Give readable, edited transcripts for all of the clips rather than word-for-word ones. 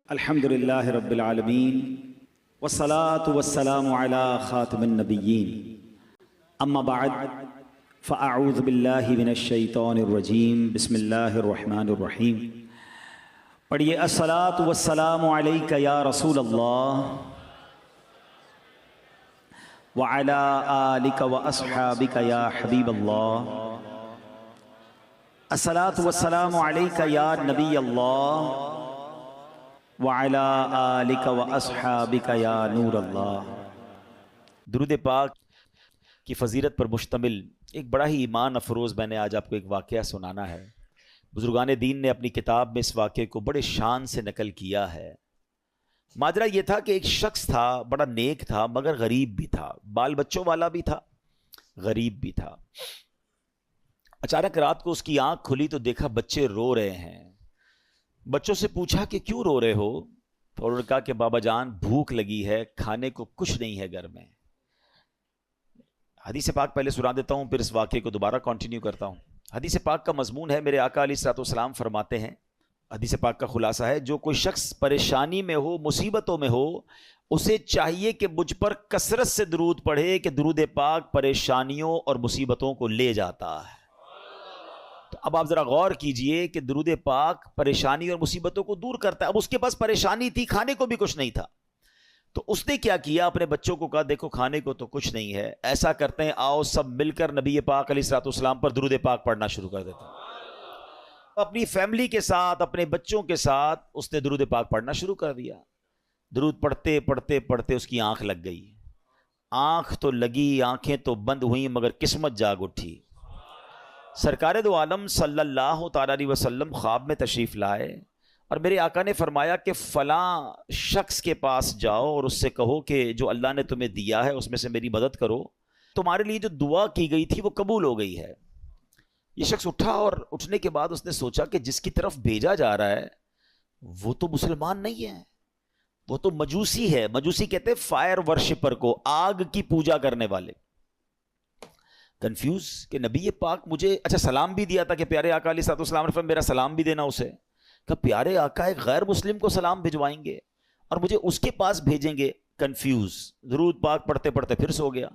الحمدللہ رب العالمین والصلاة والسلام علی خاتم النبیین اما بعد فاعوذ باللہ من الشیطان الرجیم بسم اللہ الرحمن الرحیم. پڑھیے الصلاة والسلام علیک یا رسول اللہ وعلی آلک واصحابک یا حبیب اللہ. الصلاة والسلام علیک یا نبی اللہ وَعَلَىٰ آلِكَ وَأَصْحَابِكَ يَا نور اللہ. درود پاک کی فضیلت پر مشتمل ایک بڑا ہی ایمان افروز میں نے آج آپ کو ایک واقعہ سنانا ہے. بزرگان دین نے اپنی کتاب میں اس واقعے کو بڑے شان سے نقل کیا ہے. ماجرا یہ تھا کہ ایک شخص تھا، بڑا نیک تھا مگر غریب بھی تھا، بال بچوں والا بھی تھا، غریب بھی تھا. اچانک رات کو اس کی آنکھ کھلی تو دیکھا بچے رو رہے ہیں. بچوں سے پوچھا کہ کیوں رو رہے ہو؟ تو انہوں نے کہا کہ بابا جان بھوک لگی ہے، کھانے کو کچھ نہیں ہے گھر میں. حدیث پاک پہلے سنا دیتا ہوں پھر اس واقعے کو دوبارہ کنٹینیو کرتا ہوں. حدیث پاک کا مضمون ہے، میرے آقا علیہ الصلوۃ والسلام فرماتے ہیں، حدیث پاک کا خلاصہ ہے، جو کوئی شخص پریشانی میں ہو، مصیبتوں میں ہو، اسے چاہیے کہ مجھ پر کثرت سے درود پڑھے کہ درود پاک پریشانیوں اور مصیبتوں کو لے جاتا ہے. تو اب آپ ذرا غور کیجئے کہ درود پاک پریشانی اور مصیبتوں کو دور کرتا ہے. اب اس کے پاس پریشانی تھی، کھانے کو بھی کچھ نہیں تھا، تو اس نے کیا کیا؟ اپنے بچوں کو کہا دیکھو کھانے کو تو کچھ نہیں ہے، ایسا کرتے ہیں آؤ سب مل کر نبی پاک علیہ الصلوۃ والسلام پر درود پاک پڑھنا شروع کر دیتے ہیں. اپنی فیملی کے ساتھ، اپنے بچوں کے ساتھ اس نے درود پاک پڑھنا شروع کر دیا. درود پڑھتے پڑھتے پڑھتے اس کی آنکھ لگ گئی. آنکھ تو لگی، آنکھیں تو بند ہوئیں مگر قسمت جاگ اٹھی. سرکار دو عالم صلی اللہ تعالیٰ علیہ وسلم خواب میں تشریف لائے اور میرے آقا نے فرمایا کہ فلاں شخص کے پاس جاؤ اور اس سے کہو کہ جو اللہ نے تمہیں دیا ہے اس میں سے میری مدد کرو، تمہارے لیے جو دعا کی گئی تھی وہ قبول ہو گئی ہے. یہ شخص اٹھا اور اٹھنے کے بعد اس نے سوچا کہ جس کی طرف بھیجا جا رہا ہے وہ تو مسلمان نہیں ہے، وہ تو مجوسی ہے. مجوسی کہتے ہیں فائر ورشپر کو، آگ کی پوجا کرنے والے. کنفیوز کہ نبی پاک مجھے اچھا سلام بھی دیا تھا کہ پیارے آقا علیہ الصلوۃ والسلام نے میرا سلام بھی دینا اسے. کہ پیارے آقا ایک غیر مسلم کو سلام بھجوائیں گے اور مجھے اس کے پاس بھیجیں گے. کنفیوز. درود پاک پڑھتے پڑھتے پھر سو گیا.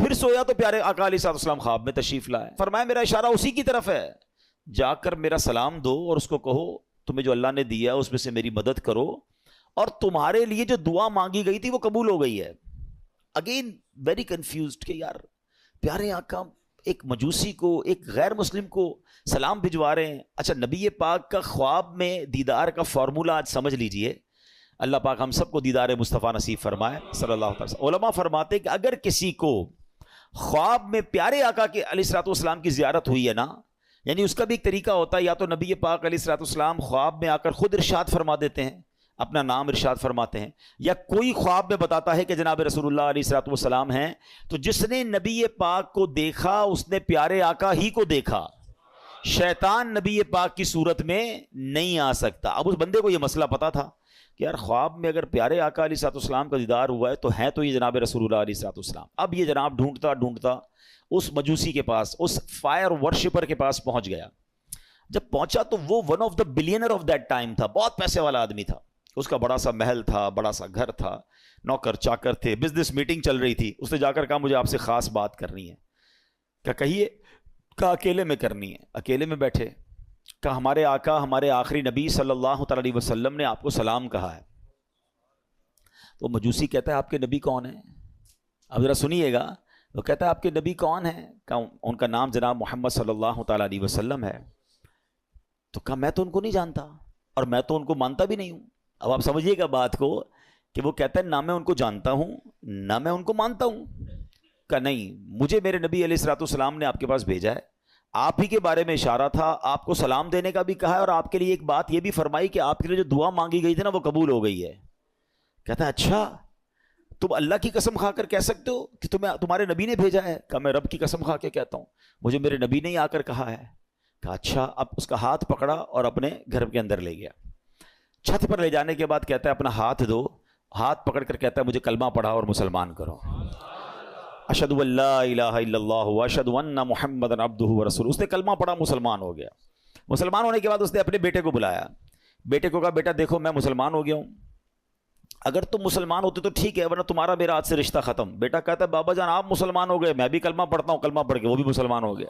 پھر سویا تو پیارے آقا علیہ الصلوۃ والسلام خواب میں تشریف لائے. فرمایا میرا اشارہ اسی کی طرف ہے، جا کر میرا سلام دو اور اس کو کہو تمہیں جو اللہ نے دیا اس میں سے میری مدد کرو اور تمہارے لیے جو دعا مانگی گئی تھی وہ قبول ہو گئی ہے. اگین ویری کنفیوزڈ کہ یار پیارے آقا ایک مجوسی کو، ایک غیر مسلم کو سلام بھجوا رہے ہیں. اچھا نبی پاک کا خواب میں دیدار کا فارمولہ آج سمجھ لیجئے. اللہ پاک ہم سب کو دیدار مصطفیٰ نصیب فرمائے صلی اللہ علیہ وسلم. علماء فرماتے کہ اگر کسی کو خواب میں پیارے آقا کے علیہ الصلوۃ والسلام کی زیارت ہوئی ہے نا، یعنی اس کا بھی ایک طریقہ ہوتا ہے، یا تو نبی پاک علیہ الصلوۃ والسلام خواب میں آ کر خود ارشاد فرما دیتے ہیں، اپنا نام ارشاد فرماتے ہیں، یا کوئی خواب میں بتاتا ہے کہ جناب رسول اللہ علیہ الصلوۃ والسلام ہیں. تو جس نے نبی پاک کو دیکھا اس نے پیارے آقا ہی کو دیکھا. شیطان نبی پاک کی صورت میں نہیں آ سکتا. اب اس بندے کو یہ مسئلہ پتا تھا کہ یار خواب میں اگر پیارے آقا علیہ الصلوۃ والسلام کا دیدار ہوا ہے تو ہیں تو یہ جناب رسول اللہ علیہ الصلوۃ والسلام. اب یہ جناب ڈھونڈتا ڈھونڈتا اس مجوسی کے پاس، اس فائر ورشپر کے پاس پہنچ گیا. جب پہنچا تو وہ one of the billionaire of that time تھا، بہت پیسے والا آدمی تھا. اس کا بڑا سا محل تھا، بڑا سا گھر تھا، نوکر چاکر تھے، بزنس میٹنگ چل رہی تھی. اس نے جا کر کہا مجھے آپ سے خاص بات کرنی ہے. کہا کہیے. کہا اکیلے میں کرنی ہے. اکیلے میں بیٹھے. کہا ہمارے آقا، ہمارے آخری نبی صلی اللہ تعالی علیہ وسلم نے آپ کو سلام کہا ہے. تو مجوسی کہتا ہے آپ کے نبی کون ہیں؟ اب ذرا سنیے گا. وہ کہتا ہے آپ کے نبی کون ہیں؟ کہا ان کا نام جناب محمد صلی اللہ تعالی علیہ وسلم ہے. تو کہا میں تو ان کو نہیں جانتا اور میں تو ان کو مانتا بھی نہیں ہوں. اب آپ سمجھیے گا بات کو کہ وہ کہتا ہے نہ میں ان کو جانتا ہوں نہ میں ان کو مانتا ہوں. کہ نہیں، مجھے میرے نبی علیہ الصلوۃ والسلام نے آپ کے پاس بھیجا ہے، آپ ہی کے بارے میں اشارہ تھا، آپ کو سلام دینے کا بھی کہا ہے اور آپ کے لیے ایک بات یہ بھی فرمائی کہ آپ کے لیے جو دعا مانگی گئی تھی نا وہ قبول ہو گئی ہے. کہتا ہے اچھا تم اللہ کی قسم کھا کر کہہ سکتے ہو کہ تمہارے نبی نے بھیجا ہے؟ کہا میں رب کی قسم کھا کے کہتا ہوں، مجھے میرے نبی نے ہی آ کر کہا ہے. کہا اچھا. اب اس کا ہاتھ پکڑا اور اپنے گھر کے اندر لے گیا. چھت پر لے جانے کے بعد کہتا ہے اپنا ہاتھ دو. ہاتھ پکڑ کر کہتا ہے مجھے کلمہ پڑھا اور مسلمان کرو. اشہد ان لا الہ الا اللہ واشہد ان محمدا عبدہ ورسولہ. اس نے کلمہ پڑھا، مسلمان ہو گیا. مسلمان ہونے کے بعد اس نے اپنے بیٹے کو بلایا بیٹے کو کہا بیٹا دیکھو میں مسلمان ہو گیا ہوں, اگر تم مسلمان ہوتے تو ٹھیک ہے, ورنہ تمہارا میرا آج سے رشتہ ختم. بیٹا کہتا ہے بابا جان آپ مسلمان ہو گئے, میں بھی کلمہ پڑھتا ہوں, کلمہ پڑھ کے وہ بھی مسلمان ہو گیا.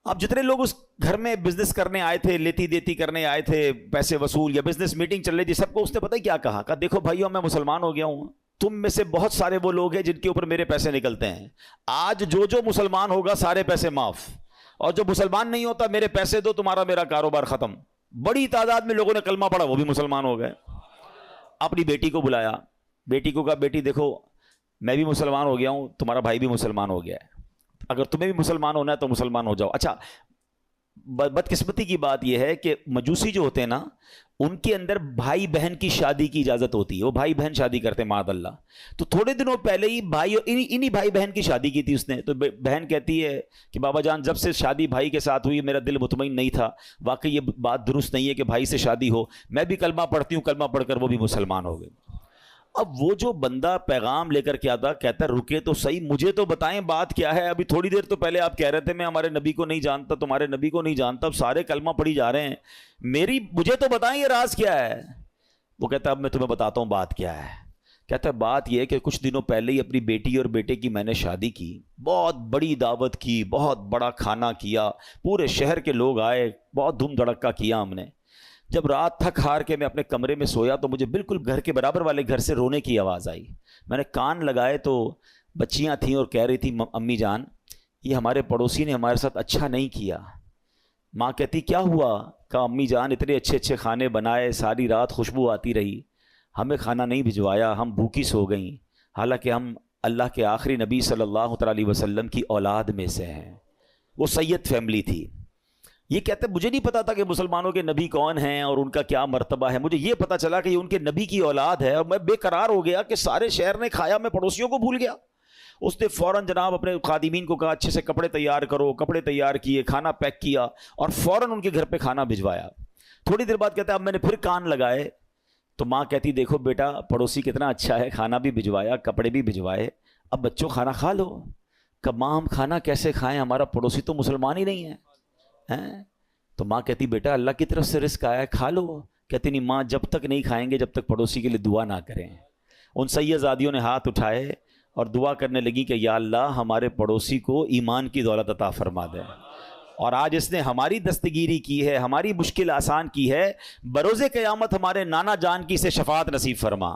اب جتنے لوگ اس گھر میں بزنس کرنے آئے تھے, لیتی دیتی کرنے آئے تھے, پیسے وصول یا بزنس میٹنگ چل رہی تھی, سب کو اس نے پتہ کیا کہا, کہا دیکھو بھائیو میں مسلمان ہو گیا ہوں, تم میں سے بہت سارے وہ لوگ ہیں جن کے اوپر میرے پیسے نکلتے ہیں, آج جو مسلمان ہوگا سارے پیسے معاف, اور جو مسلمان نہیں ہوتا میرے پیسے دو, تمہارا میرا کاروبار ختم. بڑی تعداد میں لوگوں نے کلمہ پڑھا, وہ بھی مسلمان ہو گئے. اپنی بیٹی کو بلایا, بیٹی کو کہا بیٹی دیکھو میں بھی مسلمان ہو گیا ہوں, تمہارا بھائی بھی مسلمان ہو گیا ہے, اگر تمہیں بھی مسلمان ہونا ہے تو مسلمان ہو جاؤ. اچھا بدقسمتی کی بات یہ ہے کہ مجوسی جو ہوتے ہیں نا, ان کے اندر بھائی بہن کی شادی کی اجازت ہوتی ہے, وہ بھائی بہن شادی کرتے ہیں معاذ اللہ. تو تھوڑے دنوں پہلے ہی انہی بھائی بہن کی شادی کی تھی اس نے, تو بہن کہتی ہے کہ بابا جان جب سے شادی بھائی کے ساتھ ہوئی میرا دل مطمئن نہیں تھا, واقعی یہ بات درست نہیں ہے کہ بھائی سے شادی ہو, میں بھی کلمہ پڑھتی ہوں, کلمہ پڑھ کر وہ بھی مسلمان ہو گئے. اب وہ جو بندہ پیغام لے کر کے آتا, کہتا ہے رکے تو صحیح, مجھے تو بتائیں بات کیا ہے, ابھی تھوڑی دیر تو پہلے آپ کہہ رہے تھے میں ہمارے نبی کو نہیں جانتا, تمہارے نبی کو نہیں جانتا, اب سارے کلمہ پڑھی جا رہے ہیں, مجھے تو بتائیں یہ راز کیا ہے. وہ کہتا ہے اب میں تمہیں بتاتا ہوں بات کیا ہے. کہتا ہے بات یہ ہے کہ کچھ دنوں پہلے ہی اپنی بیٹی اور بیٹے کی میں نے شادی کی, بہت بڑی دعوت کی, بہت بڑا کھانا کیا, پورے شہر کے لوگ آئے, بہت دھوم دھڑکا کیا ہم نے. جب رات تھک ہار کے میں اپنے کمرے میں سویا تو مجھے بالکل گھر کے برابر والے گھر سے رونے کی آواز آئی. میں نے کان لگائے تو بچیاں تھیں اور کہہ رہی تھی امی جان یہ ہمارے پڑوسی نے ہمارے ساتھ اچھا نہیں کیا. ماں کہتی کیا ہوا؟ کہا امی جان اتنے اچھے اچھے کھانے بنائے, ساری رات خوشبو آتی رہی, ہمیں کھانا نہیں بھجوایا, ہم بھوکی سو گئیں, حالانکہ ہم اللہ کے آخری نبی صلی اللہ تعالی وسلم کی اولاد میں سے ہیں. وہ سید فیملی تھی. یہ کہتے مجھے نہیں پتا تھا کہ مسلمانوں کے نبی کون ہیں اور ان کا کیا مرتبہ ہے, مجھے یہ پتا چلا کہ یہ ان کے نبی کی اولاد ہے, اور میں بے قرار ہو گیا کہ سارے شہر نے کھایا, میں پڑوسیوں کو بھول گیا. اس نے فوراً جناب اپنے خادمین کو کہا اچھے سے کپڑے تیار کرو, کپڑے تیار کیے, کھانا پیک کیا اور فوراً ان کے گھر پہ کھانا بھجوایا. تھوڑی دیر بعد کہتا ہے اب میں نے پھر کان لگائے تو ماں کہتی دیکھو بیٹا پڑوسی کتنا اچھا ہے, کھانا بھی بھجوایا, کپڑے بھی بھجوائے, اب بچوں کھانا کھا لو. کہ ماں ہم کھانا کیسے کھائیں, ہمارا پڑوسی تو مسلمان ہی نہیں ہے. تو ماں کہتی بیٹا اللہ کی طرف سے رزق آیا ہے کھا لو. کہتی نہیں ماں جب تک نہیں کھائیں گے جب تک پڑوسی کے لیے دعا نہ کریں. ان سیدزادیوں نے ہاتھ اٹھائے اور دعا کرنے لگی کہ یا اللہ ہمارے پڑوسی کو ایمان کی دولت عطا فرما دے, اور آج اس نے ہماری دستگیری کی ہے, ہماری مشکل آسان کی ہے, بروز قیامت ہمارے نانا جان کی سے شفاعت نصیب فرما.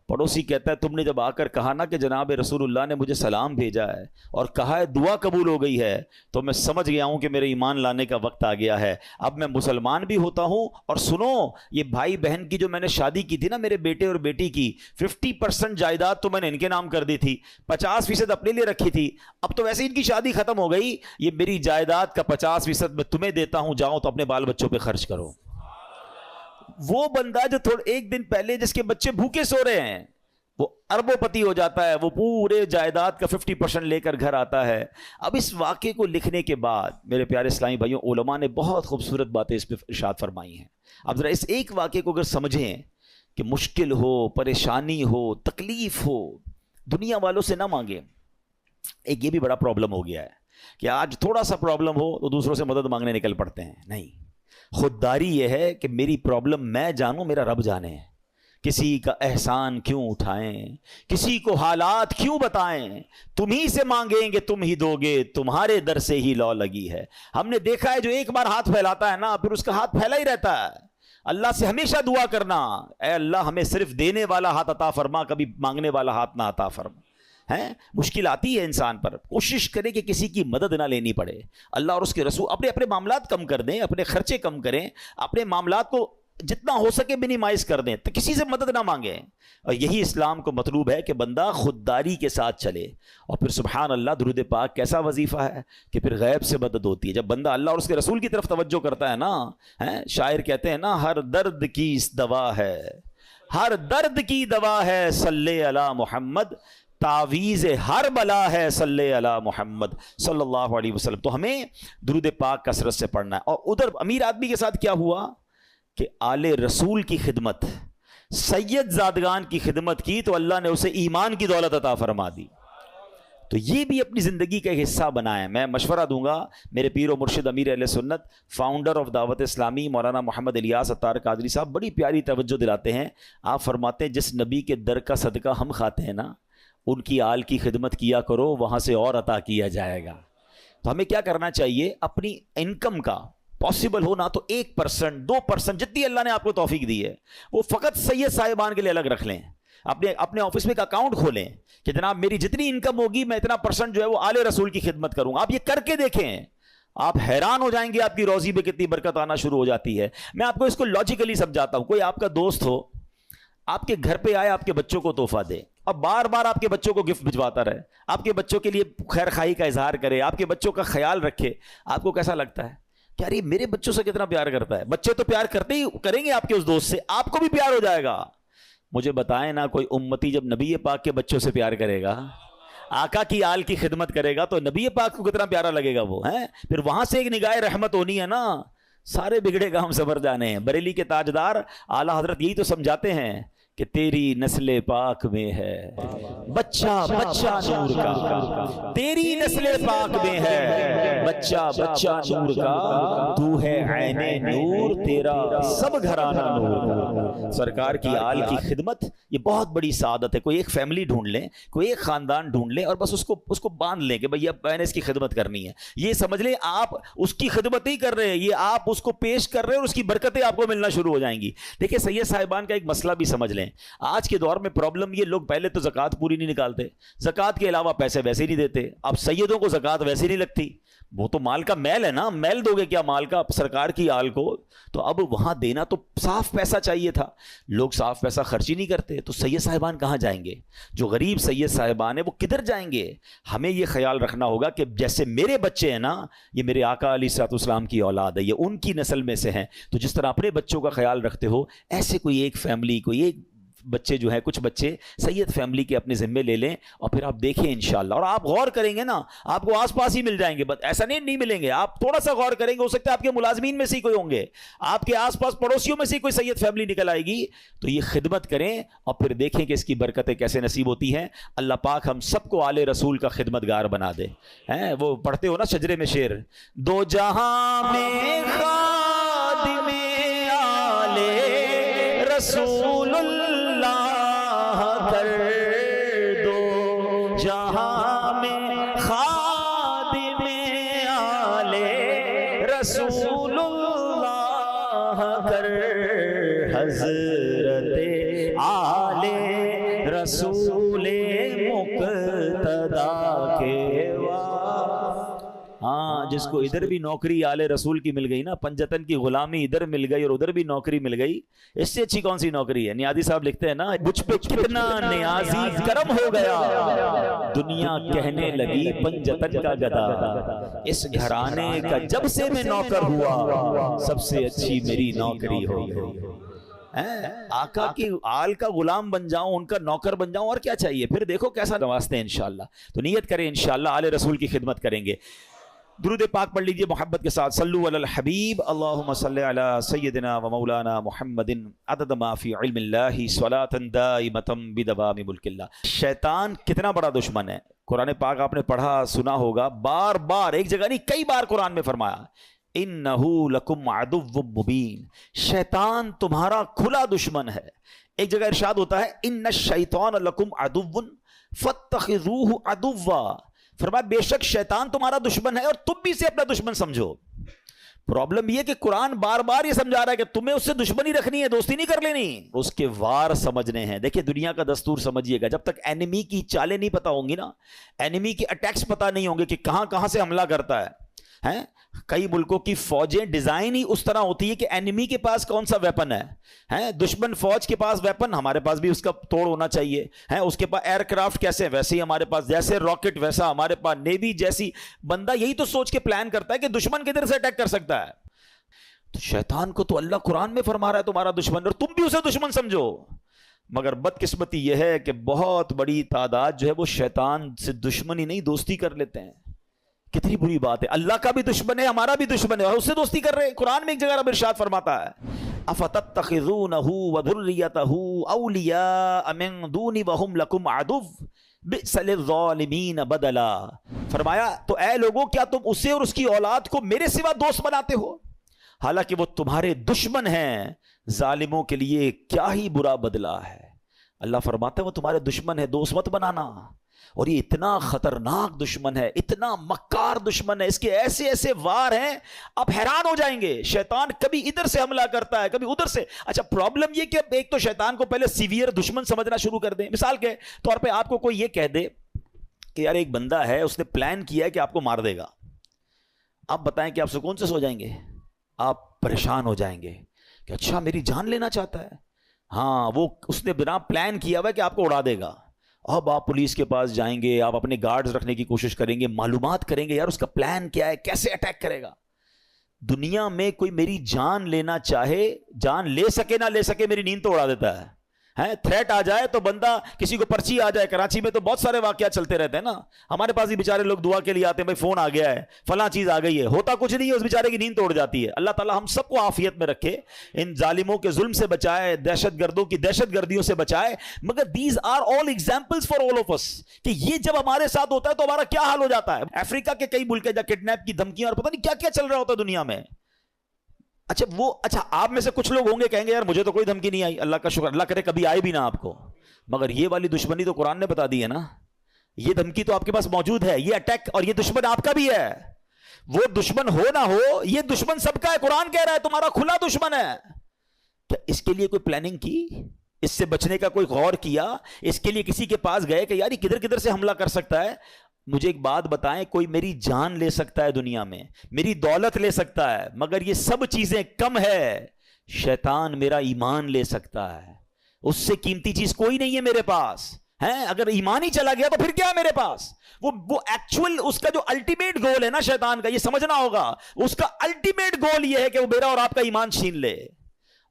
پڑوسی کہتا ہے تم نے جب آ کر کہا نا کہ جناب رسول اللہ نے مجھے سلام بھیجا ہے اور کہا ہے دعا قبول ہو گئی ہے, تو میں سمجھ گیا ہوں کہ میرے ایمان لانے کا وقت آ گیا ہے, اب میں مسلمان بھی ہوتا ہوں. اور سنو یہ بھائی بہن کی جو میں نے شادی کی تھی نا میرے بیٹے اور بیٹی کی, 50% جائیداد تو میں نے ان کے نام کر دی تھی, 50% اپنے لیے رکھی تھی, اب تو ویسے ان کی شادی ختم ہو گئی, یہ میری جائیداد کا 50% میں تمہیں دیتا ہوں, جاؤ تو اپنے بال بچوں پہ خرچ کرو. وہ بندہ جو ایک دن پہلے جس کے بچے بھوکے سو رہے ہیں وہ اربوں پتی ہو جاتا ہے, وہ پورے جائیداد کا 50% لے کر گھر آتا ہے. اب اس واقعے کو لکھنے کے بعد میرے پیارے اسلامی بھائیوں علماء نے بہت خوبصورت باتیں اس پہ ارشاد فرمائی ہیں. اب ذرا اس ایک واقعے کو اگر سمجھیں کہ مشکل ہو, پریشانی ہو, تکلیف ہو, دنیا والوں سے نہ مانگیں. ایک یہ بھی بڑا پرابلم ہو گیا ہے کہ آج تھوڑا سا پرابلم ہو تو دوسروں سے مدد مانگنے نکل پڑتے ہیں. نہیں, خودداری یہ ہے کہ میری پرابلم میں جانوں, میرا رب جانے. کسی کا احسان کیوں اٹھائیں, کسی کو حالات کیوں بتائیں, تم ہی سے مانگیں گے تم ہی دو گے, تمہارے در سے ہی لو لگی ہے. ہم نے دیکھا ہے جو ایک بار ہاتھ پھیلاتا ہے نا پھر اس کا ہاتھ پھیلا ہی رہتا ہے. اللہ سے ہمیشہ دعا کرنا, اے اللہ ہمیں صرف دینے والا ہاتھ عطا فرما, کبھی مانگنے والا ہاتھ نہ عطا فرما. مشکل آتی ہے انسان پر, کوشش کریں کہ کسی کی مدد نہ لینی پڑے. اللہ اور اس کے رسول اپنے معاملات کم کر دیں, اپنے خرچے کم کریں, اپنے معاملات کو جتنا ہو سکے منیمائز کر دیں, تو کسی سے مدد نہ مانگیں. اور یہی اسلام کو مطلوب ہے کہ بندہ خودداری کے ساتھ چلے. اور پھر سبحان اللہ درود پاک کیسا وظیفہ ہے کہ پھر غیب سے مدد ہوتی ہے. جب بندہ اللہ اور اس کے رسول کی طرف توجہ کرتا ہے نا, شاعر کہتے ہیں نا ہر درد کی دوا ہے, ہر درد کی دوا ہے, صلی علی محمد, تعویذ ہر بلا ہے, صلی علی محمد صلی اللہ علیہ وسلم. تو ہمیں درود پاک کثرت سے پڑھنا ہے. اور ادھر امیر آدمی کے ساتھ کیا ہوا کہ آل رسول کی خدمت, سید زادگان کی خدمت کی تو اللہ نے اسے ایمان کی دولت عطا فرما دی. تو یہ بھی اپنی زندگی کا ایک حصہ بنائیں. میں مشورہ دوں گا میرے پیر و مرشد امیر اہل سنت فاؤنڈر آف دعوت اسلامی مولانا محمد الیاس عطار قادری صاحب بڑی پیاری توجہ دلاتے ہیں. آپ فرماتے ہیں جس نبی کے در کا صدقہ ہم کھاتے ہیں نا ان کی آل کی خدمت کیا کرو, وہاں سے اور عطا کیا جائے گا. تو ہمیں کیا کرنا چاہیے, اپنی انکم کا پاسبل ہو نا تو 1% 2% جتنی اللہ نے آپ کو توفیق دی ہے وہ فقط سید صاحبان کے لیے الگ رکھ لیں. اپنے آفس میں ایک اکاؤنٹ کھولیں کہ جناب میری جتنی انکم ہوگی میں اتنا % جو ہے وہ آل رسول کی خدمت کروں گا. آپ یہ کر کے دیکھیں, آپ حیران ہو جائیں گے آپ کی روزی میں کتنی برکت آنا شروع ہو جاتی ہے. میں آپ کو اس کو لاجیکلی سمجھاتا ہوں. کوئی آپ کا دوست ہو, آپ کے گھر پہ آئے, آپ کے بچوں کو تحفہ دے, اب بار بار آپ کے بچوں کو گفٹ بھجواتا رہے, آپ کے بچوں کے لیے خیر خواہی کا اظہار کرے, آپ کے بچوں کا خیال رکھے, آپ کو کیسا لگتا ہے کہ یار یہ میرے بچوں سے کتنا پیار کرتا ہے. بچے تو پیار کرتے ہی کریں گے آپ کے اس دوست سے, آپ کو بھی پیار ہو جائے گا. مجھے بتائیں نا کوئی امتی جب نبی پاک کے بچوں سے پیار کرے گا, آقا کی آل کی خدمت کرے گا, تو نبی پاک کو کتنا پیارا لگے گا وہ ہیں. پھر وہاں سے ایک نگاہ رحمت ہونی ہے نا. سارے بگڑے گا ہم سبر جانے ہیں. بریلی کے تاجدار اعلیٰ حضرت یہی تو سمجھاتے ہیں کہ تیری نسل پاک میں ہے بچہ بچہ نور کا, تیری نسل پاک میں ہے بچہ بچہ نور کا, تو ہے عین نور تیرا سب گھرانہ نور کا. سرکار کی آل کی خدمت یہ بہت بڑی سعادت ہے. کوئی ایک فیملی ڈھونڈ لیں, کوئی ایک خاندان ڈھونڈ لیں اور بس اس کو باندھ لیں کہ بھئی اب میں نے اس کی خدمت کرنی ہے. یہ سمجھ لیں آپ اس کی خدمت نہیں کر رہے ہیں, یہ آپ اس کو پیش کر رہے ہیں اور اس کی برکتیں آپ کو ملنا شروع ہو جائیں گی. دیکھیں سید صاحبان کا ایک مسئلہ بھی سمجھ لیں. آج کے دور میں پرابلم یہ, لوگ پہلے تو زکوٰۃ پوری نہیں نکالتے, زکوٰۃ کے علاوہ پیسے ویسے ہی نہیں دیتے. اب سیدوں کو زکوٰۃ ویسے نہیں لگتی, وہ تو مال کا میل ہے نا, میل دو گے کیا مال کا سرکار کی آل کو. تو اب وہاں دینا تو صاف پیسہ چاہیے تھا, لوگ صاف پیسہ خرچ ہی نہیں کرتے. تو سید صاحبان کہاں جائیں گے؟ جو غریب سید صاحبان ہیں وہ کدھر جائیں گے؟ ہمیں یہ خیال رکھنا ہوگا کہ جیسے میرے بچے ہیں نا, یہ میرے آقا علیہ الصلوۃ والسلام کی اولاد ہے, یہ ان کی نسل میں سے ہیں. تو جس طرح اپنے بچوں کا خیال رکھتے ہو, ایسے کوئی ایک فیملی, کوئی ایک بچے جو ہیں, کچھ بچے سید فیملی کے اپنے ذمے لے لیں اور پھر آپ دیکھیں انشاءاللہ. اور آپ غور کریں گے نا, آپ کو آس پاس ہی مل جائیں گے, بس ایسا نہیں ملیں گے. آپ تھوڑا سا غور کریں گے, ہو سکتا ہے آپ کے ملازمین میں سے ہی کوئی ہوں گے, آپ کے آس پاس پڑوسیوں میں سے کوئی سید فیملی نکل آئے گی. تو یہ خدمت کریں اور پھر دیکھیں کہ اس کی برکتیں کیسے نصیب ہوتی ہیں. اللہ پاک ہم سب کو آل رسول کا خدمت گار بنا دے. وہ پڑھتے ہو نا شجرے میں شعر, دو جہاں میں خادم آل رسول کر دو, جہاں میں خادم آل رسول اللہ کر, حضرت آل رسول مقتدا کے. ہاں, جس کو ادھر بھی نوکری آل رسول کی مل گئی نا, پنجتن کی غلامی ادھر مل گئی اور ادھر بھی نوکری مل گئی, اس سے اچھی کون سی نوکری ہے؟ نیازی صاحب لکھتے ہیں نا, مجھ پہ کتنا نیازی کرم ہو گیا, دنیا کہنے لگی پنجتن کا گدا, اس گھرانے کا جب سے میں نوکر ہوا سب سے اچھی میری نوکری ہو گئی. آقا کی آل کا غلام بن جاؤں, ان کا نوکر بن جاؤں, اور کیا چاہیے؟ پھر دیکھو کیسا نوازتے ہیں انشاءاللہ. تو نیت کریں انشاءاللہ آل رسول کی خدمت کریں گے. درود پاک پڑھ لیجئے محبت کے ساتھ. صلو علی الحبیب. اللہم صلی علی سیدنا و مولانا محمد عدد ما فی علم اللہ صلاۃ دائمۃ بدوام ملک اللہ. شیطان کتنا بڑا دشمن ہے. قرآن پاک آپ نے پڑھا سنا ہوگا, بار بار, ایک جگہ نہیں کئی بار قرآن میں فرمایا, انہو لکم عدو مبین, شیطان تمہارا کھلا دشمن ہے. ایک جگہ ارشاد ہوتا ہے, ان الشیطان لکم عدو فاتخذوہ عدوا, فرمایا بے شک شیطان تمہارا دشمن ہے اور تم بھی اسے اپنا دشمن سمجھو. پرابلم یہ کہ قرآن بار بار یہ سمجھا رہا ہے کہ تمہیں اس سے دشمنی رکھنی ہے, دوستی نہیں کر لینی, اس کے وار سمجھنے ہیں. دیکھیں دنیا کا دستور سمجھیے گا, جب تک اینیمی کی چالیں نہیں پتا ہوں گی نا, اینیمی کے اٹیکس پتا نہیں ہوں گے کہ کہاں کہاں سے حملہ کرتا ہے. کئی ملکوں کی فوجیں ڈیزائن ہی اس طرح ہوتی ہے کہ اینیمی کے پاس کون سا ویپن ہے, دشمن فوج کے پاس ویپن, ہمارے پاس بھی اس کا توڑ ہونا چاہیے. اس کے پاس ایئر کرافٹ کیسے, ویسے ہی ہمارے پاس, جیسے راکٹ ویسا ہمارے پاس نیوی جیسی. بندہ یہی تو سوچ کے پلان کرتا ہے کہ دشمن کدھر سے اٹیک کر سکتا ہے. تو شیطان کو تو اللہ قرآن میں فرما رہا ہے تمہارا دشمن, اور تم بھی اسے دشمن سمجھو. مگر بدقسمتی یہ ہے کہ بہت بڑی تعداد جو ہے وہ شیطان سے دشمنی نہیں دوستی کر لیتے ہیں. کتنی بری بات ہے, اللہ کا بھی دشمن ہے, ہمارا بھی دشمن ہے, اور اس سے دوستی کر رہے ہیں. قرآن میں ایک جگہ رب ارشاد فرماتا ہے, افتتخذونہ وذریتہ اولیاء من دونی وہم لکم عدو, بئس للظالمین بدلا. فرمایا تو اے لوگوں کیا تم اسے اور اس کی اولاد کو میرے سوا دوست بناتے ہو حالانکہ وہ تمہارے دشمن ہیں. ظالموں کے لیے کیا ہی برا بدلہ ہے. اللہ فرماتا ہے وہ تمہارے دشمن ہے, دوست مت بنانا. اور یہ اتنا خطرناک دشمن ہے, اتنا مکار دشمن ہے, اس کے ایسے ایسے وار ہیں آپ حیران ہو جائیں گے. شیطان کبھی ادھر سے حملہ کرتا ہے کبھی ادھر سے. اچھا پرابلم یہ کہ ایک تو شیطان کو پہلے سیویئر دشمن سمجھنا شروع کر دیں. مثال کے طور پہ آپ کو کوئی یہ کہہ دے کہ یار ایک بندہ ہے اس نے پلان کیا ہے کہ آپ کو مار دے گا, آپ بتائیں کہ آپ سکون سے سو جائیں گے؟ آپ پریشان ہو جائیں گے کہ اچھا میری جان لینا چاہتا ہے. ہاں وہ اس نے بنا پلان کیا ہوا ہے کہ آپ کو اڑا دے گا. اب آپ پولیس کے پاس جائیں گے, آپ اپنے گارڈز رکھنے کی کوشش کریں گے, معلومات کریں گے یار اس کا پلان کیا ہے, کیسے اٹیک کرے گا. دنیا میں کوئی میری جان لینا چاہے, جان لے سکے نہ لے سکے, میری نیند تو اڑا دیتا ہے. تھریٹ آ جائے تو بندہ کسی کو پرچی آ جائے. کراچی میں تو بہت سارے واقعات چلتے رہتے ہیں نا. ہمارے پاس بھی بیچارے لوگ دعا کے لیے آتے ہیں, بھائی فون آ گیا ہے, فلاں چیز آ گئی ہے, ہوتا کچھ نہیں ہے, اس بیچارے کی نیند توڑ جاتی ہے. اللہ تعالی ہم سب کو عافیت میں رکھے, ان ظالموں کے ظلم سے بچائے, دہشت گردوں کی دہشت گردیوں سے بچائے. مگر these are all examples for all of us, کہ یہ جب ہمارے ساتھ ہوتا ہے تو ہمارا کیا حال ہو جاتا ہے. افریقہ کے کئی ملک جہاں کڈنیپ کی دھمکیاں اور پتہ نہیں کیا کیا چل رہا ہوتا ہے دنیا میں. اچھا آپ میں سے کچھ لوگ ہوں گے کہیں گے یار مجھے تو کوئی دھمکی نہیں آئی, اللہ کا شکر, اللہ کرے کبھی آئے بھی نہ آپ کو. مگر یہ والی دشمنی تو قرآن نے بتا دی ہے نا, یہ دھمکی تو آپ کے پاس موجود ہے, یہ اٹیک, اور یہ دشمن آپ کا بھی ہے. وہ دشمن ہو نہ ہو, یہ دشمن سب کا ہے. قرآن کہہ رہا ہے تمہارا کھلا دشمن ہے. کیا اس کے لیے کوئی پلاننگ کی, اس سے بچنے کا کوئی غور کیا, اس کے لیے کسی کے پاس گئے کہ یار یہ کدھر کدھر سے حملہ کر سکتا ہے؟ مجھے ایک بات بتائیں, کوئی میری جان لے سکتا ہے دنیا میں, میری دولت لے سکتا ہے, مگر یہ سب چیزیں کم ہے. شیطان میرا ایمان لے سکتا ہے, اس سے قیمتی چیز کوئی نہیں ہے میرے پاس. اگر ایمان ہی چلا گیا تو پھر کیا ہے میرے پاس؟ وہ ایکچوئل اس کا جو الٹیمیٹ گول ہے نا شیطان کا, یہ سمجھنا ہوگا, اس کا الٹیمیٹ گول یہ ہے کہ وہ میرا اور آپ کا ایمان چھین لے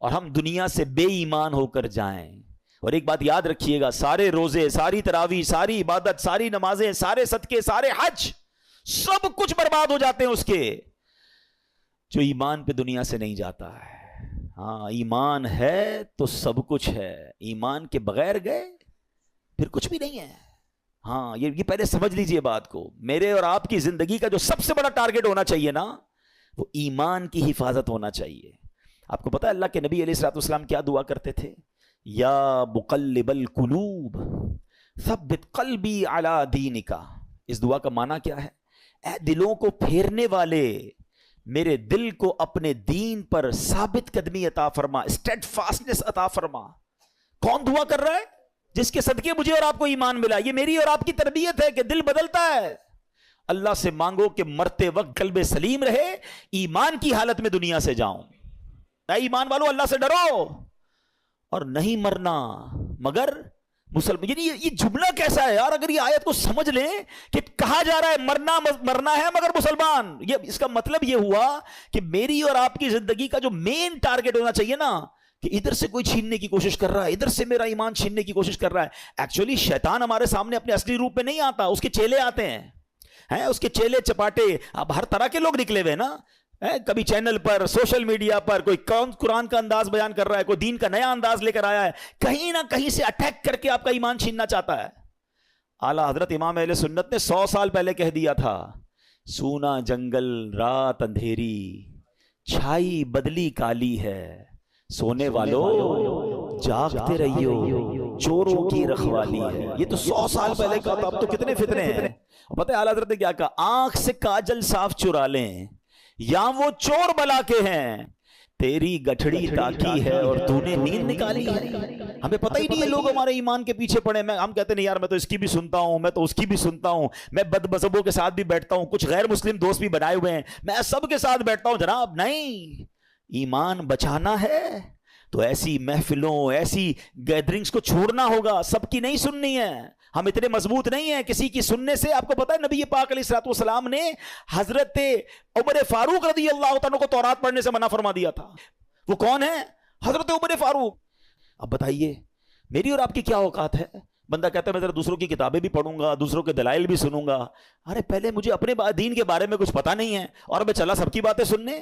اور ہم دنیا سے بے ایمان ہو کر جائیں. اور ایک بات یاد رکھیے گا, سارے روزے, ساری تراویح, ساری عبادت, ساری نمازیں, سارے صدقے, سارے حج, سب کچھ برباد ہو جاتے ہیں اس کے جو ایمان پہ دنیا سے نہیں جاتا ہے. ہاں ایمان ہے تو سب کچھ ہے, ایمان کے بغیر گئے پھر کچھ بھی نہیں ہے. ہاں یہ پہلے سمجھ لیجئے بات کو. میرے اور آپ کی زندگی کا جو سب سے بڑا ٹارگٹ ہونا چاہیے نا, وہ ایمان کی حفاظت ہونا چاہیے. آپ کو پتا ہے اللہ کے نبی علیہ الصلوۃ والسلام کیا دعا کرتے تھے؟ یا مقلب القلوب ثبت قلبی علی دینک. اس دعا کا معنی کیا ہے؟ اے دلوں کو پھیرنے والے, میرے دل کو اپنے دین پر ثابت قدمی عطا فرما, اسٹیڈ فاسٹنس عطا فرما. کون دعا کر رہا ہے؟ جس کے صدقے مجھے اور آپ کو ایمان ملا. یہ میری اور آپ کی تربیت ہے کہ دل بدلتا ہے. اللہ سے مانگو کہ مرتے وقت قلب سلیم رہے, ایمان کی حالت میں دنیا سے جاؤں. اے ایمان والو اللہ سے ڈرو اور نہیں مرنا مگر مسلمان. یعنی یہ جملہ کیسا ہے یار؟ اگر یہ آیت کو سمجھ لیں کہ کہا جا رہا ہے مرنا ہے مگر مسلمان, یہ اس کا مطلب یہ ہوا کہ میری اور آپ کی زندگی کا جو مین ٹارگٹ ہونا چاہیے نا, کہ ادھر سے کوئی چھیننے کی کوشش کر رہا ہے, ادھر سے میرا ایمان چھیننے کی کوشش کر رہا ہے. ایکچولی شیطان ہمارے سامنے اپنے اصلی روپ میں نہیں آتا, اس کے چیلے آتے ہیں. اس کے چیلے چپاٹے, اب ہر طرح کے لوگ نکلے ہوئے نا, کبھی چینل پر, سوشل میڈیا پر کوئی قرآن کا انداز بیان کر رہا ہے, کوئی دین کا نیا انداز لے کر آیا ہے, کہیں نہ کہیں سے اٹیک کر کے آپ کا ایمان چھیننا چاہتا ہے. اعلیٰ حضرت امام اہل سنت نے 100 سال پہلے کہہ دیا تھا, سونا جنگل رات اندھیری, چھائی بدلی کالی ہے, سونے والوں جاگتے رہیو, چوروں کی رکھوالی ہے. یہ تو 100 سال پہلے کا تھا, اب تو کتنے فتنے ہیں. پتہ ہے اعلیٰ حضرت نے کیا کہا؟ آنکھ سے کاجل صاف چرا لیں یا وہ چور بلا کے ہیں, تیری گٹھڑی تاکی ہے اور تو نے نیند نکالی ہے. ہمیں پتہ ہی نہیں ہے, لوگ ہمارے ایمان کے پیچھے پڑے. ہم کہتے ہیں یار میں تو اس کی بھی سنتا ہوں, میں تو اس کی بھی سنتا ہوں, میں بد مذہبوں کے ساتھ بھی بیٹھتا ہوں, کچھ غیر مسلم دوست بھی بنائے ہوئے ہیں, میں سب کے ساتھ بیٹھتا ہوں. جناب نہیں, ایمان بچانا ہے تو ایسی محفلوں, ایسی گیدرنگز کو چھوڑنا ہوگا, سب کی نہیں سننی ہے. ہم اتنے مضبوط نہیں ہیں کسی کی سننے سے. آپ کو پتا ہے نبی پاک علیہ الصلوۃ والسلام نے حضرت عمر فاروق رضی اللہ عنہ کو تورات پڑھنے سے منع فرما دیا تھا. وہ کون ہے؟ حضرت عمر فاروق. اب بتائیے میری اور آپ کی کیا اوقات ہے؟ بندہ کہتا ہے میں ذرا دوسروں کی کتابیں بھی پڑھوں گا, دوسروں کے دلائل بھی سنوں گا. ارے پہلے مجھے اپنے دین کے بارے میں کچھ پتا نہیں ہے اور میں چلا سب کی باتیں سننے.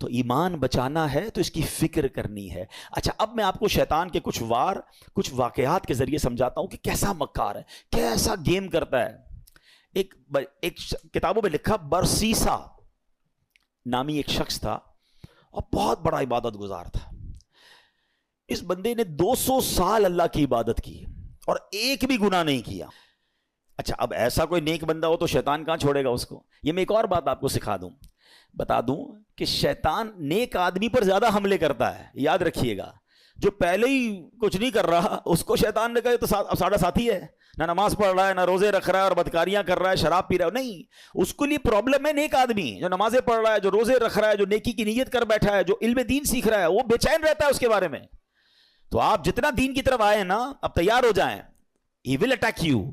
تو ایمان بچانا ہے تو اس کی فکر کرنی ہے. اچھا اب میں آپ کو شیطان کے کچھ واقعات کے ذریعے سمجھاتا ہوں کہ کیسا مکار ہے, کیسا گیم کرتا ہے. ایک کتابوں میں لکھا, برسیسا نامی ایک شخص تھا اور بہت بڑا عبادت گزار تھا. اس بندے نے 200 سال اللہ کی عبادت کی اور ایک بھی گناہ نہیں کیا. اچھا اب ایسا کوئی نیک بندہ ہو تو شیطان کہاں چھوڑے گا اس کو. یہ میں ایک اور بات آپ کو بتا دوں کہ شیطان نیک آدمی پر زیادہ حملے کرتا ہے. یاد رکھیے گا, جو پہلے ہی کچھ نہیں کر رہا اس کو شیطان نے کہا تو ساڑھا ساتھی ہے, نہ نماز پڑھ رہا ہے, نہ روزے رکھ رہا ہے اور بدکاریاں کر رہا ہے, شراب پی رہا ہے. نہیں, اس کے لیے پرابلم ہے نیک آدمی جو نمازیں پڑھ رہا ہے, جو روزے رکھ رہا ہے, جو نیکی کی نیت کر بیٹھا ہے, جو علم دین سیکھ رہا ہے, وہ بے چین رہتا ہے اس کے بارے میں. تو آپ جتنا دین کی طرف آئے نا, اب تیار ہو جائیں, ہی ول اٹیک یو,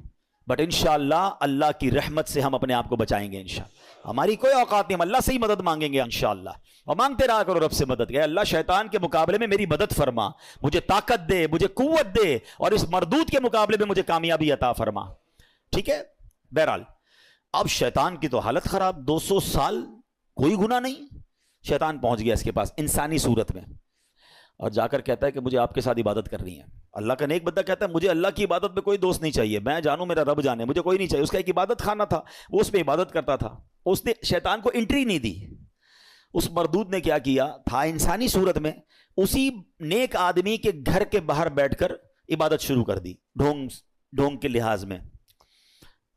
بٹ انشاءاللہ اللہ کی رحمت سے ہم اپنے آپ کو بچائیں گے انشاءاللہ. ہماری کوئی اوقات نہیں, ہم اللہ سے ہی مدد مانگیں گے انشاءاللہ, اور مانگتے رہا کرو رب سے مدد. کہ اللہ شیطان کے مقابلے میں میری مدد فرما, مجھے طاقت دے, مجھے قوت دے, اور اس مردود کے مقابلے میں مجھے کامیابی عطا فرما. ٹھیک ہے. بہرحال اب شیطان کی تو حالت خراب, 200 سال کوئی گناہ نہیں. شیطان پہنچ گیا اس کے پاس انسانی صورت میں اور جا کر کہتا ہے کہ مجھے آپ کے ساتھ عبادت کرنی ہے. اللہ کا نیک بندہ کہتا ہے مجھے اللہ کی عبادت میں کوئی دوست نہیں چاہیے, میں جانوں میرا رب جانے, مجھے کوئی نہیں چاہیے. اس کا ایک عبادت خانہ تھا, وہ اس پہ عبادت کرتا تھا. اس نے شیطان کو انٹری نہیں دی. اس مردود نے کیا کیا تھا, انسانی صورت میں اسی نیک آدمی کے گھر کے باہر بیٹھ کر عبادت شروع کر دی, ڈھونگ کے لحاظ میں.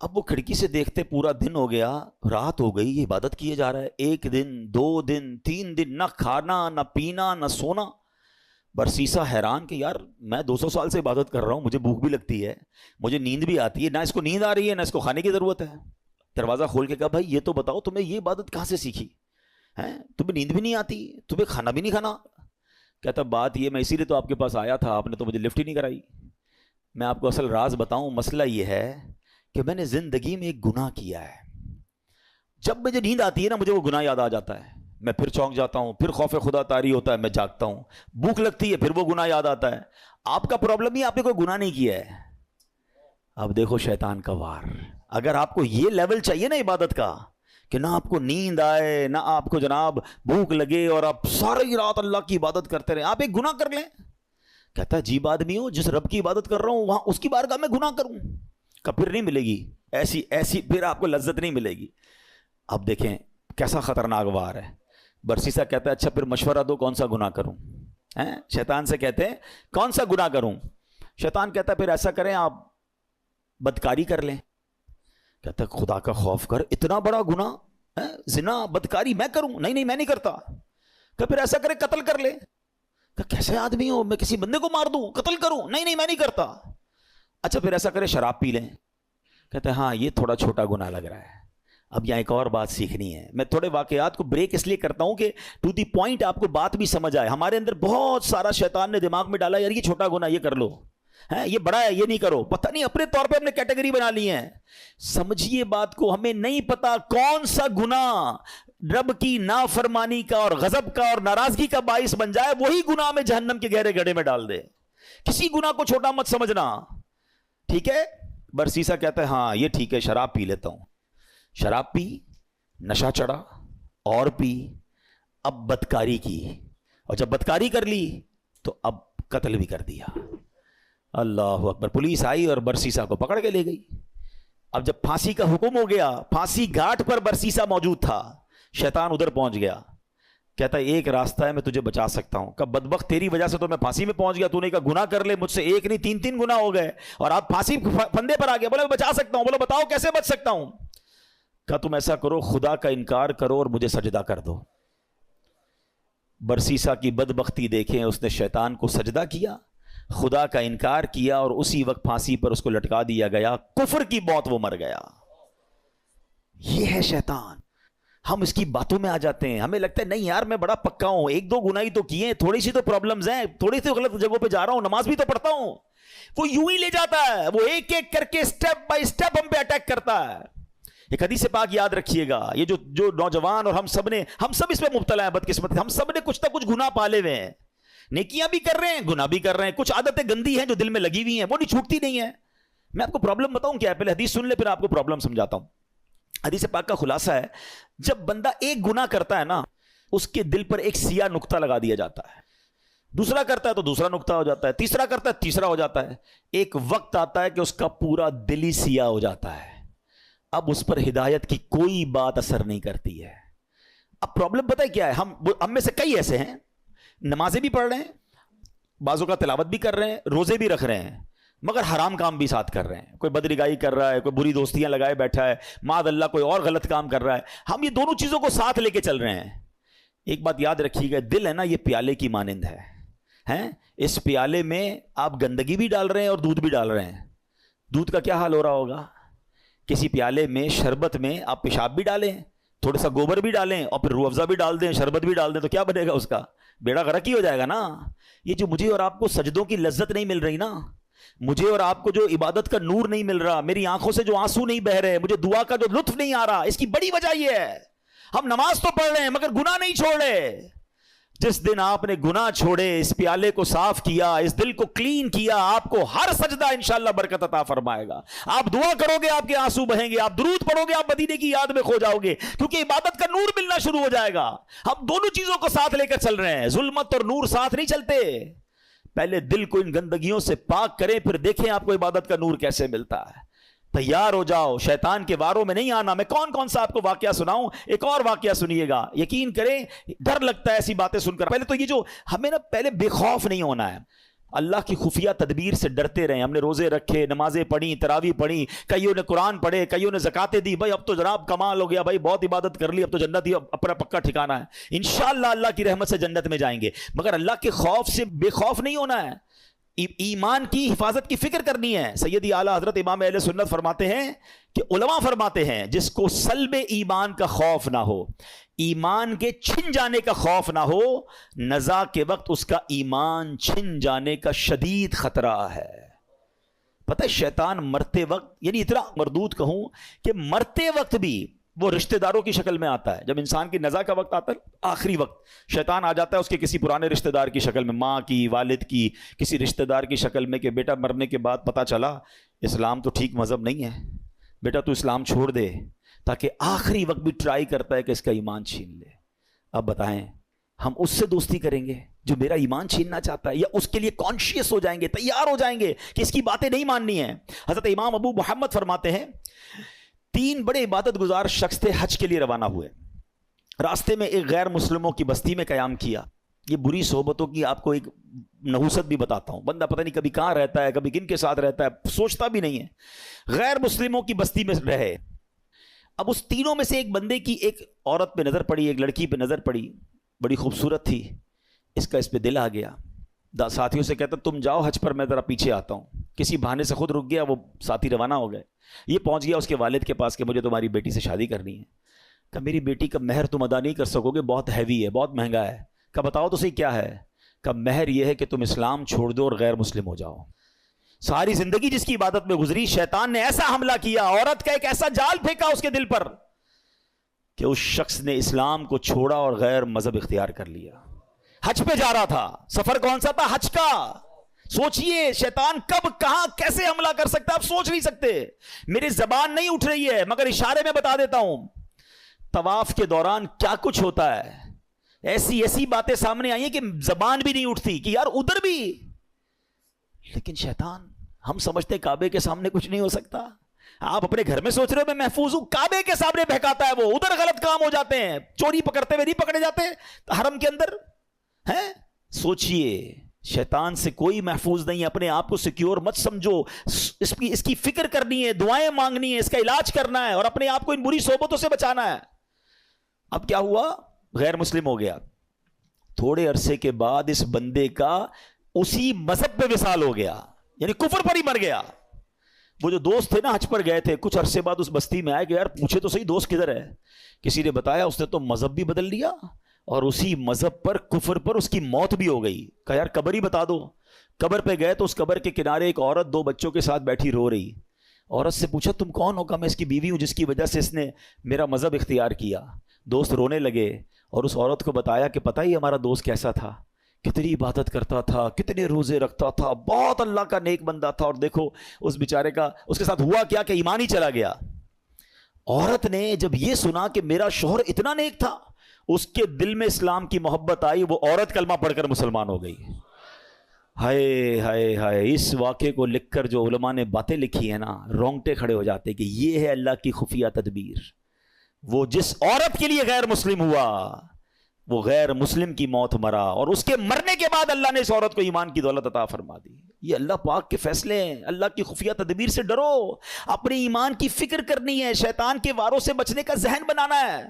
اب وہ کھڑکی سے دیکھتے پورا دن ہو گیا, رات ہو گئی, یہ عبادت کیے جا رہا ہے. 1 دن 2 دن 3 دن, نہ کھانا نہ پینا نہ سونا. برسیسا حیران کہ یار میں 200 سال سے عبادت کر رہا ہوں, مجھے بھوک بھی لگتی ہے, مجھے نیند بھی آتی ہے, نہ اس کو نیند آ رہی ہے نہ اس کو کھانے کی ضرورت ہے. دروازہ کھول کے کہا بھائی یہ تو بتاؤ تمہیں یہ عبادت کہاں سے سیکھی ہے, تمہیں نیند بھی نہیں آتی, تمہیں کھانا بھی نہیں کھانا. کہتا بات یہ, میں اسی لیے تو آپ کے پاس آیا تھا, آپ نے تو مجھے لفٹ ہی نہیں کرائی. میں آپ کو اصل راز بتاؤں, مسئلہ یہ ہے کہ میں نے زندگی میں ایک گناہ کیا ہے. جب مجھے نیند آتی ہے نا مجھے وہ گناہ یاد آ جاتا ہے, میں پھر چونک جاتا ہوں, پھر خوف خدا طاری ہوتا ہے, میں جاگتا ہوں, بھوک لگتی ہے, پھر وہ گناہ یاد آتا ہے. آپ کا پرابلم ہی آپ نے کوئی گناہ نہیں کیا ہے. اب دیکھو شیطان کا وار. اگر آپ کو یہ لیول چاہیے نا عبادت کا کہ نہ آپ کو نیند آئے نہ آپ کو جناب بھوک لگے اور آپ ساری رات اللہ کی عبادت کرتے رہیں, آپ ایک گناہ کر لیں. کہتا ہے عجیب آدمی ہو, جس رب کی عبادت کر رہا ہوں وہاں اس کی بارگاہ میں گناہ کروں, کہ پھر نہیں ملے گی ایسی پھر آپ کو لذت نہیں ملے گی. اب دیکھیں کیسا خطرناک وار ہے. برسیسا کہتا ہے اچھا پھر مشورہ دو کون سا گناہ کروں. شیطان سے کہتے ہیں کون سا گناہ کروں. شیطان کہتا ہے پھر ایسا کریں آپ بدکاری کر لیں. کہتا ہے خدا کا خوف کر, اتنا بڑا گناہ, زنا بدکاری میں کروں؟ نہیں میں نہیں کرتا. کہ پھر ایسا کریں قتل کر لیں. کہ کیسے آدمی ہو, میں کسی بندے کو مار دوں قتل کروں؟ نہیں میں نہیں کرتا. اچھا پھر ایسا کریں شراب پی لیں. کہتے ہیں ہاں یہ تھوڑا چھوٹا گناہ لگ رہا ہے. اب یہاں ایک اور بات سیکھنی ہے. میں تھوڑے واقعات کو بریک اس لیے کرتا ہوں کہ ٹو دی پوائنٹ آپ کو بات بھی سمجھ آئے. ہمارے اندر بہت سارا شیطان نے دماغ میں ڈالا, یار یہ چھوٹا گناہ یہ کر لو, یہ بڑا ہے یہ نہیں کرو. پتہ نہیں اپنے طور پہ ہم نے کیٹیگری بنا لی ہے. سمجھیے بات کو, ہمیں نہیں پتا کون سا گناہ رب کی نافرمانی کا اور غضب کا اور ناراضگی کا باعث بن جائے, وہی گناہ میں جہنم کے گہرے گڑھے میں ڈال دے. کسی گناہ کو چھوٹا مت سمجھنا. ٹھیک ہے. برسیسا کہتا ہے ہاں یہ ٹھیک ہے, شراب پی لیتا ہوں. شراب پی, نشہ چڑھا, اور پی, اب بدکاری کی, اور جب بدکاری کر لی تو اب قتل بھی کر دیا. اللہ اکبر. پولیس آئی اور برسیسا کو پکڑ کے لے گئی. اب جب پھانسی کا حکم ہو گیا, پھانسی گھاٹ پر برسیسا موجود تھا, شیطان ادھر پہنچ گیا. کہتا ہے ایک راستہ ہے, میں تجھے بچا سکتا ہوں. کہ بدبخت تیری وجہ سے تو میں پھانسی میں پہنچ گیا, تو نے کہا گناہ کر لے, مجھ سے ایک نہیں 3 گناہ ہو گئے اور آپ پھانسی پھندے پر آ گئے. بولے میں بچا سکتا ہوں. بولو بتاؤ کیسے بچ سکتا ہوں. کہا تم ایسا کرو, خدا کا انکار کرو اور مجھے سجدہ کر دو. برسیسا کی بدبختی دیکھیں, اس نے شیطان کو سجدہ کیا, خدا کا انکار کیا, اور اسی وقت پھانسی پر اس کو لٹکا دیا گیا. کفر کی موت وہ مر گیا. یہ ہے شیطان. ہم اس کی باتوں میں آ جاتے ہیں, ہمیں لگتا ہے نہیں یار میں بڑا پکا ہوں, 1-2 گناہ ہی تو کیے ہیں, تھوڑی سی تو پرابلمز ہیں, تھوڑی سی غلط جگہوں پہ جا رہا ہوں, نماز بھی تو پڑھتا ہوں. وہ یوں ہی لے جاتا ہے, وہ ایک ایک کر کے سٹیپ بائی سٹیپ ہم پہ اٹیک کرتا ہے. ایک حدیث پاک یاد رکھیے گا, یہ جو نوجوان اور ہم سب اس پہ مبتلا ہیں. بدقسمت ہم سب نے کچھ نہ کچھ گناہ پالے ہوئے ہیں. نیکیاں بھی کر رہے ہیں, گناہ بھی کر رہے ہیں, کچھ عادتیں گندی ہیں جو دل میں لگی ہوئی ہیں, وہ نہیں چھوٹتی نہیں ہیں. میں آپ کو پرابلم بتاؤں کیا ہے, پہلے حدیث سن لے پھر آپ کو پرابلم سمجھاتا ہوں. حدیث پاک کا خلاصہ ہے, جب بندہ ایک گناہ کرتا ہے نا اس کے دل پر ایک سیاہ نقطہ لگا دیا جاتا ہے. دوسرا کرتا ہے تو دوسرا نقطہ ہو جاتا ہے, تیسرا کرتا ہے تیسرا ہو جاتا ہے. ایک وقت آتا ہے کہ اس کا پورا دل ہی سیاہ ہو جاتا ہے. اب اس پر ہدایت کی کوئی بات اثر نہیں کرتی ہے. اب پرابلم پتہ ہے کیا ہے, ہم میں سے کئی ایسے ہیں نمازیں بھی پڑھ رہے ہیں, بعضوں کا تلاوت بھی کر رہے ہیں, روزے بھی رکھ رہے ہیں, مگر حرام کام بھی ساتھ کر رہے ہیں. کوئی بدنگاہی کر رہا ہے, کوئی بری دوستیاں لگائے بیٹھا ہے, معاذ اللہ کوئی اور غلط کام کر رہا ہے. ہم یہ دونوں چیزوں کو ساتھ لے کے چل رہے ہیں. ایک بات یاد رکھیے گا, دل ہے نا یہ پیالے کی مانند ہے. اس پیالے میں آپ گندگی بھی ڈال رہے ہیں اور دودھ بھی ڈال رہے ہیں. دودھ کا کیا حال ہو رہا ہوگا؟ کسی پیالے میں شربت میں آپ پیشاب بھی ڈالیں, تھوڑا سا گوبر بھی ڈالیں اور پھر روح افزا بھی ڈال دیں, شربت بھی ڈال دیں, تو کیا بنے گا؟ اس کا بیڑا غرق ہی ہو جائے گا نا. یہ جو مجھے اور آپ کو سجدوں کی لذت نہیں مل رہی نا, مجھے اور آپ کو جو عبادت کا نور نہیں مل رہا, میری آنکھوں سے جو آنسو نہیں بہ رہے, مجھے دعا کا جو لطف نہیں آ رہا, اس کی بڑی وجہ یہ ہے ہم نماز تو پڑھ رہے ہیں مگر گناہ نہیں چھوڑ رہے. جس دن آپ نے گناہ چھوڑے, اس پیالے کو صاف کیا, اس دل کو کلین کیا, آپ کو ہر سجدہ انشاءاللہ برکت عطا فرمائے گا. آپ دعا کرو گے آپ کے آنسو بہیں گے, آپ درود پڑھو گے آپ مدینے کی یاد میں کھو جاؤ گے, کیونکہ عبادت کا نور ملنا شروع ہو جائے گا. ہم دونوں چیزوں کو ساتھ لے کر چل رہے ہیں, ظلمت اور نور ساتھ نہیں چلتے. پہلے دل کو ان گندگیوں سے پاک کریں, پھر دیکھیں آپ کو عبادت کا نور کیسے ملتا ہے. تیار ہو جاؤ, شیطان کے واروں میں نہیں آنا. میں کون سا آپ کو واقعہ سناؤں, ایک اور واقعہ سنیے گا, یقین کریں ڈر لگتا ہے ایسی باتیں سن کر. پہلے تو یہ جو ہمیں نا پہلے بے خوف نہیں ہونا ہے, اللہ کی خفیہ تدبیر سے ڈرتے رہیں. ہم نے روزے رکھے, نمازیں پڑھی, تراویح پڑھی, کئیوں نے قرآن پڑھے, کئیوں نے زکاتیں دی. بھائی اب تو جناب کمال ہو گیا, بھائی بہت عبادت کر لی, اب تو جنت ہی اپنا پکا ٹھکانا ہے. انشاءاللہ اللہ کی رحمت سے جنت میں جائیں گے, مگر اللہ کے خوف سے بے خوف نہیں ہونا ہے. ایمان کی حفاظت کی فکر کرنی ہے. سیدی اعلیٰ حضرت امام اہل سنت فرماتے ہیں کہ علماء فرماتے ہیں جس کو سلب ایمان کا خوف نہ ہو, ایمان کے چھن جانے کا خوف نہ ہو, نزا کے وقت اس کا ایمان چھن جانے کا شدید خطرہ ہے. پتہ ہے شیطان مرتے وقت, یعنی اتنا مردود کہوں کہ مرتے وقت بھی وہ رشتہ داروں کی شکل میں آتا ہے. جب انسان کی نزا کا وقت آتا ہے, آخری وقت, شیطان آ جاتا ہے اس کے کسی پرانے رشتہ دار کی شکل میں, ماں کی, والد کی, کسی رشتہ دار کی شکل میں, کہ بیٹا مرنے کے بعد پتہ چلا اسلام تو ٹھیک مذہب نہیں ہے, بیٹا تو اسلام چھوڑ دے, تاکہ آخری وقت بھی ٹرائی کرتا ہے کہ اس کا ایمان چھین لے. اب بتائیں ہم اس سے دوستی کریں گے جو میرا ایمان چھیننا چاہتا ہے, یا اس کے لیے کانشیس ہو جائیں گے, تیار ہو جائیں گے کہ اس کی باتیں نہیں ماننی ہیں. حضرت امام ابو محمد فرماتے ہیں 3 بڑے عبادت گزار شخص تھے, حج کے لیے روانہ ہوئے. راستے میں ایک غیر مسلموں کی بستی میں قیام کیا. یہ بری صحبتوں کی آپ کو ایک نحوست بھی بتاتا ہوں. بندہ پتہ نہیں کبھی کہاں رہتا ہے, کبھی کن کے ساتھ رہتا ہے, سوچتا بھی نہیں ہے. غیر مسلموں کی بستی میں رہے. اب اس تینوں میں سے ایک بندے کی ایک عورت پہ نظر پڑی, ایک لڑکی پہ نظر پڑی, بڑی خوبصورت تھی. اس پہ دل آ گیا. ساتھیوں سے کہتا تم جاؤ حج پر, میں ذرا پیچھے آتا ہوں. کسی بہانے سے خود رک گیا, وہ ساتھی روانہ ہو گئے. یہ پہنچ گیا اس کے والد کے پاس کہ مجھے تمہاری بیٹی سے شادی کرنی ہے. کہ میری بیٹی کا مہر تم ادا نہیں کر سکو گے, بہت ہیوی ہے, بہت مہنگا ہے. کہ بتاؤ تو صحیح کیا ہے. کہ مہر یہ ہے کہ تم اسلام چھوڑ دو اور غیر مسلم ہو جاؤ. ساری زندگی جس کی عبادت میں گزری, شیطان نے ایسا حملہ کیا, عورت کا ایک ایسا جال پھینکا اس کے دل پر کہ اس شخص نے اسلام کو چھوڑا اور غیر مذہب اختیار کر لیا. حج پہ جا رہا تھا, سفر کون سا تھا؟ حج کا. سوچئے شیطان کب کہاں کیسے حملہ کر سکتا ہے, آپ سوچ نہیں سکتے. میری زبان نہیں اٹھ رہی ہے مگر اشارے میں بتا دیتا ہوں. طواف کے دوران کیا کچھ ہوتا ہے, ایسی باتیں سامنے آئی ہیں کہ زبان بھی نہیں اٹھتی کہ یار ادھر بھی. لیکن شیطان, ہم سمجھتے کعبے کے سامنے کچھ نہیں ہو سکتا. آپ اپنے گھر میں سوچ رہے ہو میں محفوظ ہوں, کعبے کے سامنے بہکاتا ہے وہ. ادھر غلط کام ہو جاتے ہیں, چوری پکڑتے ہوئے نہیں پکڑے جاتے حرم کے اندر ہیں. سوچئے شیطان سے کوئی محفوظ نہیں ہے. اپنے آپ کو سیکیور مت سمجھو, اس کی فکر کرنی ہے, دعائیں مانگنی ہے, اس کا علاج کرنا ہے اور اپنے آپ کو ان بری صحبتوں سے بچانا ہے. اب کیا ہوا, غیر مسلم ہو گیا. تھوڑے عرصے کے بعد اس بندے کا اسی مذہب پہ وصال ہو گیا, یعنی کفر پر ہی مر گیا. وہ جو دوست تھے نا حج پر گئے تھے, کچھ عرصے بعد اس بستی میں آئے کہ یار پوچھے تو صحیح دوست کدھر ہے. کسی نے بتایا اس نے تو مذہب بھی بدل لیا اور اسی مذہب پر, کفر پر اس کی موت بھی ہو گئی. کہا یار قبر ہی بتا دو. قبر پہ گئے تو اس قبر کے کنارے ایک عورت 2 بچوں کے ساتھ بیٹھی رو رہی. عورت سے پوچھا تم کون ہو؟ کہا میں اس کی بیوی ہوں جس کی وجہ سے اس نے میرا مذہب اختیار کیا. دوست رونے لگے اور اس عورت کو بتایا کہ پتہ ہی ہمارا دوست کیسا تھا, کتنی عبادت کرتا تھا, کتنے روزے رکھتا تھا, بہت اللہ کا نیک بندہ تھا, اور دیکھو اس بیچارے کا اس کے ساتھ ہوا کیا کہ ایمان ہی چلا گیا. عورت نے جب یہ سنا کہ میرا شوہر اتنا نیک تھا, اس کے دل میں اسلام کی محبت آئی, وہ عورت کلمہ پڑھ کر مسلمان ہو گئی. ہائے ہائے ہائے, اس واقعے کو لکھ کر جو علماء نے باتیں لکھی ہیں نا, رونگٹے کھڑے ہو جاتے کہ یہ ہے اللہ کی خفیہ تدبیر. وہ جس عورت کے لیے غیر مسلم ہوا, وہ غیر مسلم کی موت مرا, اور اس کے مرنے کے بعد اللہ نے اس عورت کو ایمان کی دولت عطا فرما دی. یہ اللہ پاک کے فیصلے ہیں. اللہ کی خفیہ تدبیر سے ڈرو, اپنے ایمان کی فکر کرنی ہے, شیطان کے واروں سے بچنے کا ذہن بنانا ہے.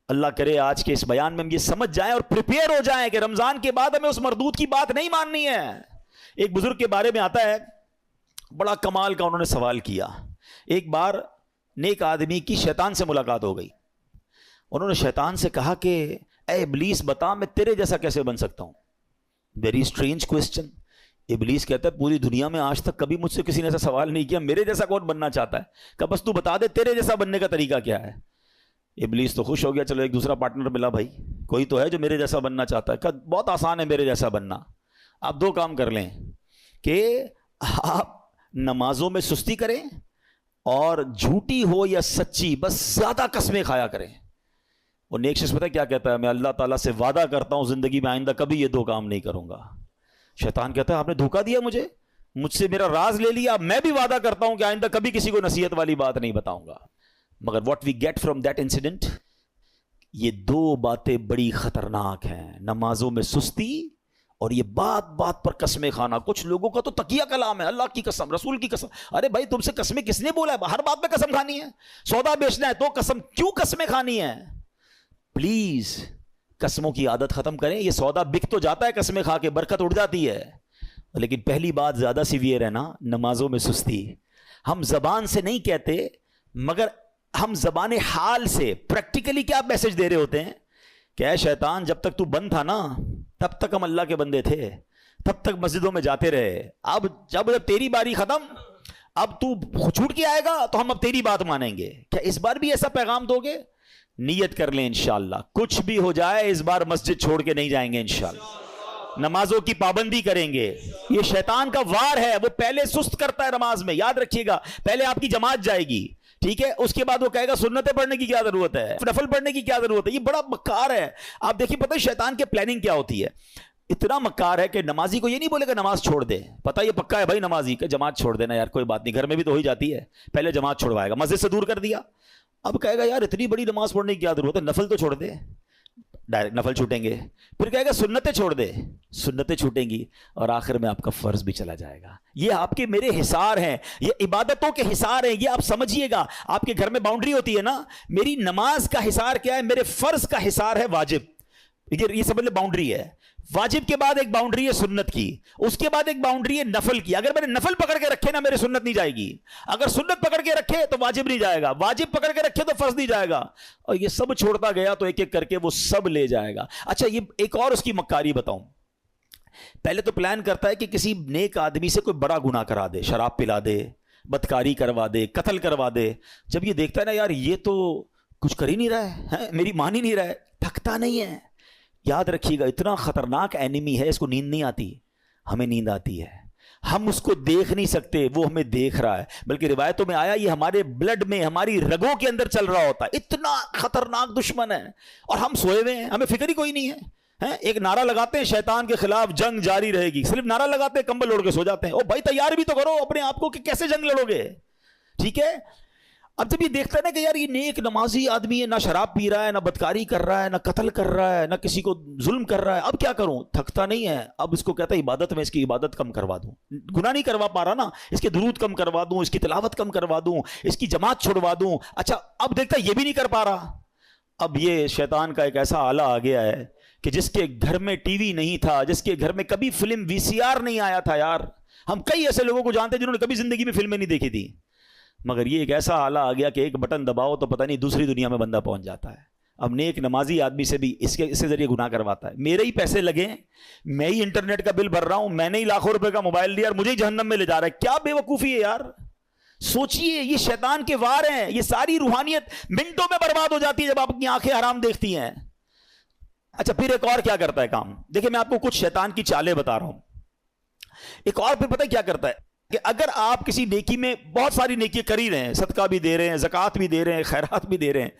اللہ کرے آج کے اس بیان میں ہم یہ سمجھ جائیں اور پریپیئر ہو جائیں کہ رمضان کے بعد ہمیں اس مردود کی بات نہیں ماننی ہے. ایک بزرگ کے بارے میں آتا ہے, بڑا کمال کا انہوں نے سوال کیا. ایک بار نیک آدمی کی شیطان سے ملاقات ہو گئی. انہوں نے شیطان سے کہا کہ اے ابلیس بتا میں تیرے جیسا کیسے بن سکتا ہوں. Very strange question. ابلیس کہتا ہے پوری دنیا میں آج تک کبھی مجھ سے کسی نے ایسا سوال نہیں کیا, میرے جیسا کون بننا چاہتا ہے, کہ بس تو بتا دے تیرے جیسا بننے کا طریقہ کیا ہے. ابلیس تو خوش ہو گیا, چلو ایک دوسرا پارٹنر ملا, بھائی کوئی تو ہے جو میرے جیسا بننا چاہتا ہے. کہ بہت آسان ہے میرے جیسا بننا, آپ دو کام کر لیں کہ آپ نمازوں میں سستی کریں اور جھوٹی ہو یا سچی بس زیادہ قسمیں کھایا کریں. وہ نیک شخص پتہ کیا کہتا ہے, میں اللہ تعالیٰ سے وعدہ کرتا ہوں زندگی میں آئندہ کبھی یہ دو کام نہیں کروں گا. شیطان کہتا ہے آپ نے دھوکہ دیا مجھ سے میرا راز لے لیا, میں بھی وعدہ کرتا ہوں کہ آئندہ کبھی کسی کو نصیحت والی بات نہیں بتاؤں گا. مگر what we get from that incident, یہ دو باتیں بڑی خطرناک ہیں, نمازوں میں سستی اور یہ بات بات پر قسمیں کھانا. کچھ لوگوں کا تو تقیہ کلام ہے, اللہ کی قسم, رسول کی قسم. ارے بھائی تم سے قسمیں کس نے بولا ہے, ہر بات میں قسم کھانی ہے, سودا بیچنا ہے تو قسم, کیوں قسمیں کھانی ہے. پلیز قسموں کی عادت ختم کریں. یہ سودا بک تو جاتا ہے قسمیں کھا کے, برکت اڑ جاتی ہے, لیکن پہلی بات زیادہ سیویئر ہے نا, نمازوں میں سستی. ہم زبان سے نہیں کہتے مگر ہم زبان حال سے پریکٹیکلی کیا میسج دے رہے ہوتے ہیں کہ اے شیطان جب تک تو بند تھا نا تب تک ہم اللہ کے بندے تھے, تب تک مسجدوں میں جاتے رہے, اب جب تیری باری ختم, اب تو چھوٹ کے آئے گا تو ہم اب تیری بات مانیں گے. کیا اس بار بھی ایسا پیغام دو گے؟ نیت کر لیں انشاءاللہ, کچھ بھی ہو جائے اس بار مسجد چھوڑ کے نہیں جائیں گے انشاءاللہ, نمازوں کی پابندی کریں گے. یہ شیطان کا وار ہے, وہ پہلے سست کرتا ہے نماز میں, یاد رکھیے گا. پہلے آپ کی جماعت جائے گی, ٹھیک ہے, اس کے بعد وہ کہے گا سنتیں پڑھنے کی کیا ضرورت ہے, نفل پڑھنے کی کیا ضرورت ہے. یہ بڑا مکار ہے. آپ دیکھیے پتہ ہے شیطان کے پلاننگ کیا ہوتی ہے, اتنا مکار ہے کہ نمازی کو یہ نہیں بولے گا نماز چھوڑ دے, پتہ یہ پکا ہے بھائی نمازی کہ جماعت چھوڑ دینا یار کوئی بات نہیں, گھر میں بھی تو ہو ہی جاتی ہے. پہلے جماعت چھوڑوائے گا, مسجد سے دور کر دیا, اب کہے گا یار اتنی بڑی نماز پڑھنے کی کیا ضرورت ہے, نفل تو چھوڑ دے, ڈائریکٹ نفل چھوٹیں گے. پھر کہے گا سنتیں چھوڑ دے, سنتیں چھوٹیں گی, اور آخر میں آپ کا فرض بھی چلا جائے گا. یہ آپ کے میرے حصار ہیں, یہ عبادتوں کے حصار ہیں, یہ آپ سمجھیے گا. آپ کے گھر میں باؤنڈری ہوتی ہے نا, میری نماز کا حصار کیا ہے, میرے فرض کا حصار ہے واجب. یہ سمجھ لیں باؤنڈری ہے. واجب کے بعد ایک باؤنڈری ہے سنت کی, اس کے بعد ایک باؤنڈری ہے نفل کی. اگر میں نے نفل پکڑ کے رکھے نا میرے سنت نہیں جائے گی, اگر سنت پکڑ کے رکھے تو واجب نہیں جائے گا, واجب پکڑ کے رکھے تو فرض نہیں جائے گا, اور یہ سب چھوڑتا گیا تو ایک ایک کر کے وہ سب لے جائے گا. اچھا یہ ایک اور اس کی مکاری بتاؤں. پہلے تو پلان کرتا ہے کہ کسی نیک آدمی سے کوئی بڑا گناہ کرا دے, شراب پلا دے, بدکاری کروا دے, قتل کروا دے. جب یہ دیکھتا ہے نا یار یہ تو کچھ کر ہی نہیں رہا ہے, میری مان ہی نہیں رہا ہے, تھکتا نہیں ہے. یاد رکھیے گا اتنا خطرناک اینیمی ہے, اس کو نیند نہیں آتی, ہمیں نیند آتی ہے. ہم اس کو دیکھ نہیں سکتے, وہ ہمیں دیکھ رہا ہے. بلکہ روایتوں میں آیا یہ ہمارے بلڈ میں, ہماری رگوں کے اندر چل رہا ہوتا ہے. اتنا خطرناک دشمن ہے, اور ہم سوئے ہوئے ہیں, ہمیں فکر ہی کوئی نہیں ہے. ایک نعرہ لگاتے ہیں شیطان کے خلاف جنگ جاری رہے گی, صرف نعرہ لگاتے ہیں, کمبل اوڑھ کے سو جاتے ہیں. او بھائی تیار بھی تو کرو اپنے آپ کو کہ کیسے جنگ لڑو گے, ٹھیک ہے. اب جب یہ دیکھتا ہے نا کہ یار یہ نیک نمازی آدمی ہے, نہ شراب پی رہا ہے, نہ بدکاری کر رہا ہے, نہ قتل کر رہا ہے, نہ کسی کو ظلم کر رہا ہے, اب کیا کروں, تھکتا نہیں ہے. اب اس کو کہتا ہے عبادت میں اس کی عبادت کم کروا دوں, گناہ نہیں کروا پا رہا نا, اس کے درود کم کروا دوں, اس کی تلاوت کم کروا دوں, اس کی جماعت چھوڑوا دوں. اچھا اب دیکھتا ہے یہ بھی نہیں کر پا رہا. اب یہ شیطان کا ایک ایسا آلہ آ گیا ہے کہ جس کے گھر میں ٹی وی نہیں تھا, جس کے گھر میں کبھی فلم VCR نہیں آیا تھا. یار ہم کئی ایسے لوگوں کو جانتے ہیں جنہوں نے کبھی زندگی میں فلمیں نہیں دیکھی تھی, مگر یہ ایک ایسا آلہ آ گیا کہ ایک بٹن دباؤ تو پتہ نہیں دوسری دنیا میں بندہ پہنچ جاتا ہے. اب نیک نمازی آدمی سے بھی اس کے ذریعے گناہ کرواتا ہے. میرے ہی پیسے لگے, میں ہی انٹرنیٹ کا بل بھر رہا ہوں, میں نے ہی لاکھوں روپے کا موبائل لیا اور مجھے ہی جہنم میں لے جا رہا ہے. کیا بے وقوفی ہے یار, سوچئے. یہ شیطان کے وار ہیں, یہ ساری روحانیت منٹوں میں برباد ہو جاتی ہے جب آپ اپنی آنکھیں حرام دیکھتی ہیں. اچھا پھر ایک اور کیا کرتا ہے کام, دیکھیں میں آپ کو کچھ شیطان کی چالیں بتا رہا ہوں. ایک اور پھر پتہ کیا کرتا ہے, کہ اگر آپ کسی نیکی میں بہت ساری نیکی کر ہی رہے ہیں, صدقہ بھی دے رہے ہیں, زکوٰۃ بھی دے رہے ہیں, خیرات بھی دے رہے ہیں,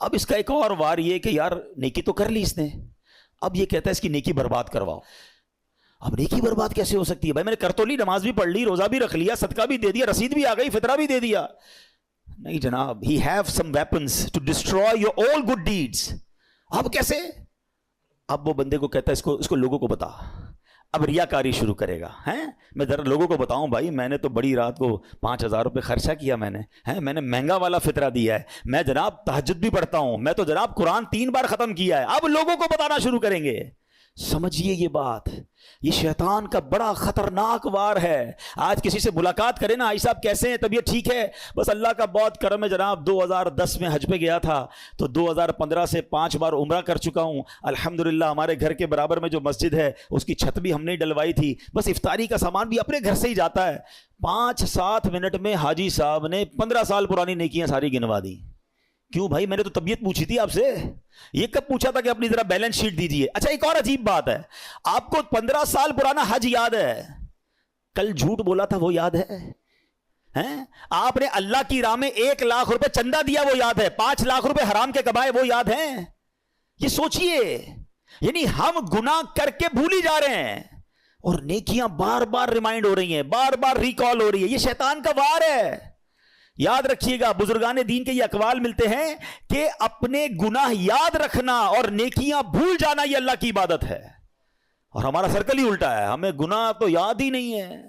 اب اس کا ایک اور وار یہ کہ یار نیکی تو کر لی اس نے, اب یہ کہتا ہے اس کی نیکی برباد کرواؤ. اب نیکی برباد کیسے ہو سکتی ہے بھائی؟ میں نے کر تو لی, نماز بھی پڑھ لی, روزہ بھی رکھ لیا, صدقہ بھی دے دیا, رسید بھی آ گئی, فطرہ بھی دے دیا. نہیں جناب, he have some weapons to destroy your all good deeds. اب کیسے؟ اب وہ بندے کو کہتا ہے اس کو لوگوں کو بتا. اب ریاکاری شروع کرے گا. میں ذرا لوگوں کو بتاؤں بھائی, میں نے تو بڑی رات کو 5,000 روپے خرچہ کیا, میں نے مہنگا والا فطرہ دیا ہے, میں جناب تہجد بھی پڑھتا ہوں, میں تو جناب قرآن 3 بار ختم کیا ہے. اب لوگوں کو بتانا شروع کریں گے. سمجھیے یہ بات, یہ شیطان کا بڑا خطرناک وار ہے. آج کسی سے ملاقات کرے نا, آئی صاحب کیسے ہیں, طبیعت ٹھیک ہے؟ بس اللہ کا بہت کرم ہے جناب, 2010 میں حج پہ گیا تھا, تو 2015 سے 5 بار عمرہ کر چکا ہوں الحمدللہ. ہمارے گھر کے برابر میں جو مسجد ہے اس کی چھت بھی ہم نے ڈلوائی تھی, بس افطاری کا سامان بھی اپنے گھر سے ہی جاتا ہے. 5-7 منٹ میں حاجی صاحب نے 15 سال پرانی نیکیاں ساری گنوا دی. کیوں بھائی؟ میں نے تو طبیعت پوچھی تھی آپ سے, یہ کب پوچھا تھا کہ اپنی ذرا بیلنس شیٹ دیجیے. اچھا ایک اور عجیب بات ہے, آپ کو 15 سال پرانا حج یاد ہے, کل جھوٹ بولا تھا وہ یاد ہے؟ آپ نے اللہ کی راہ میں 1 لاکھ روپے چندہ دیا وہ یاد ہے, 5 لاکھ روپے حرام کے کمائے وہ یاد ہیں؟ یہ سوچئے, یعنی ہم گناہ کر کے بھول ہی جا رہے ہیں اور نیکیاں بار بار ریمائنڈ ہو رہی ہیں, بار بار ریکال ہو رہی ہے. یہ شیطان کا وار ہے. یاد رکھیے گا, بزرگان دین کے یہ اقوال ملتے ہیں کہ اپنے گناہ یاد رکھنا اور نیکیاں بھول جانا یہ اللہ کی عبادت ہے. اور ہمارا سرکل ہی الٹا ہے, ہمیں گناہ تو یاد ہی نہیں ہے.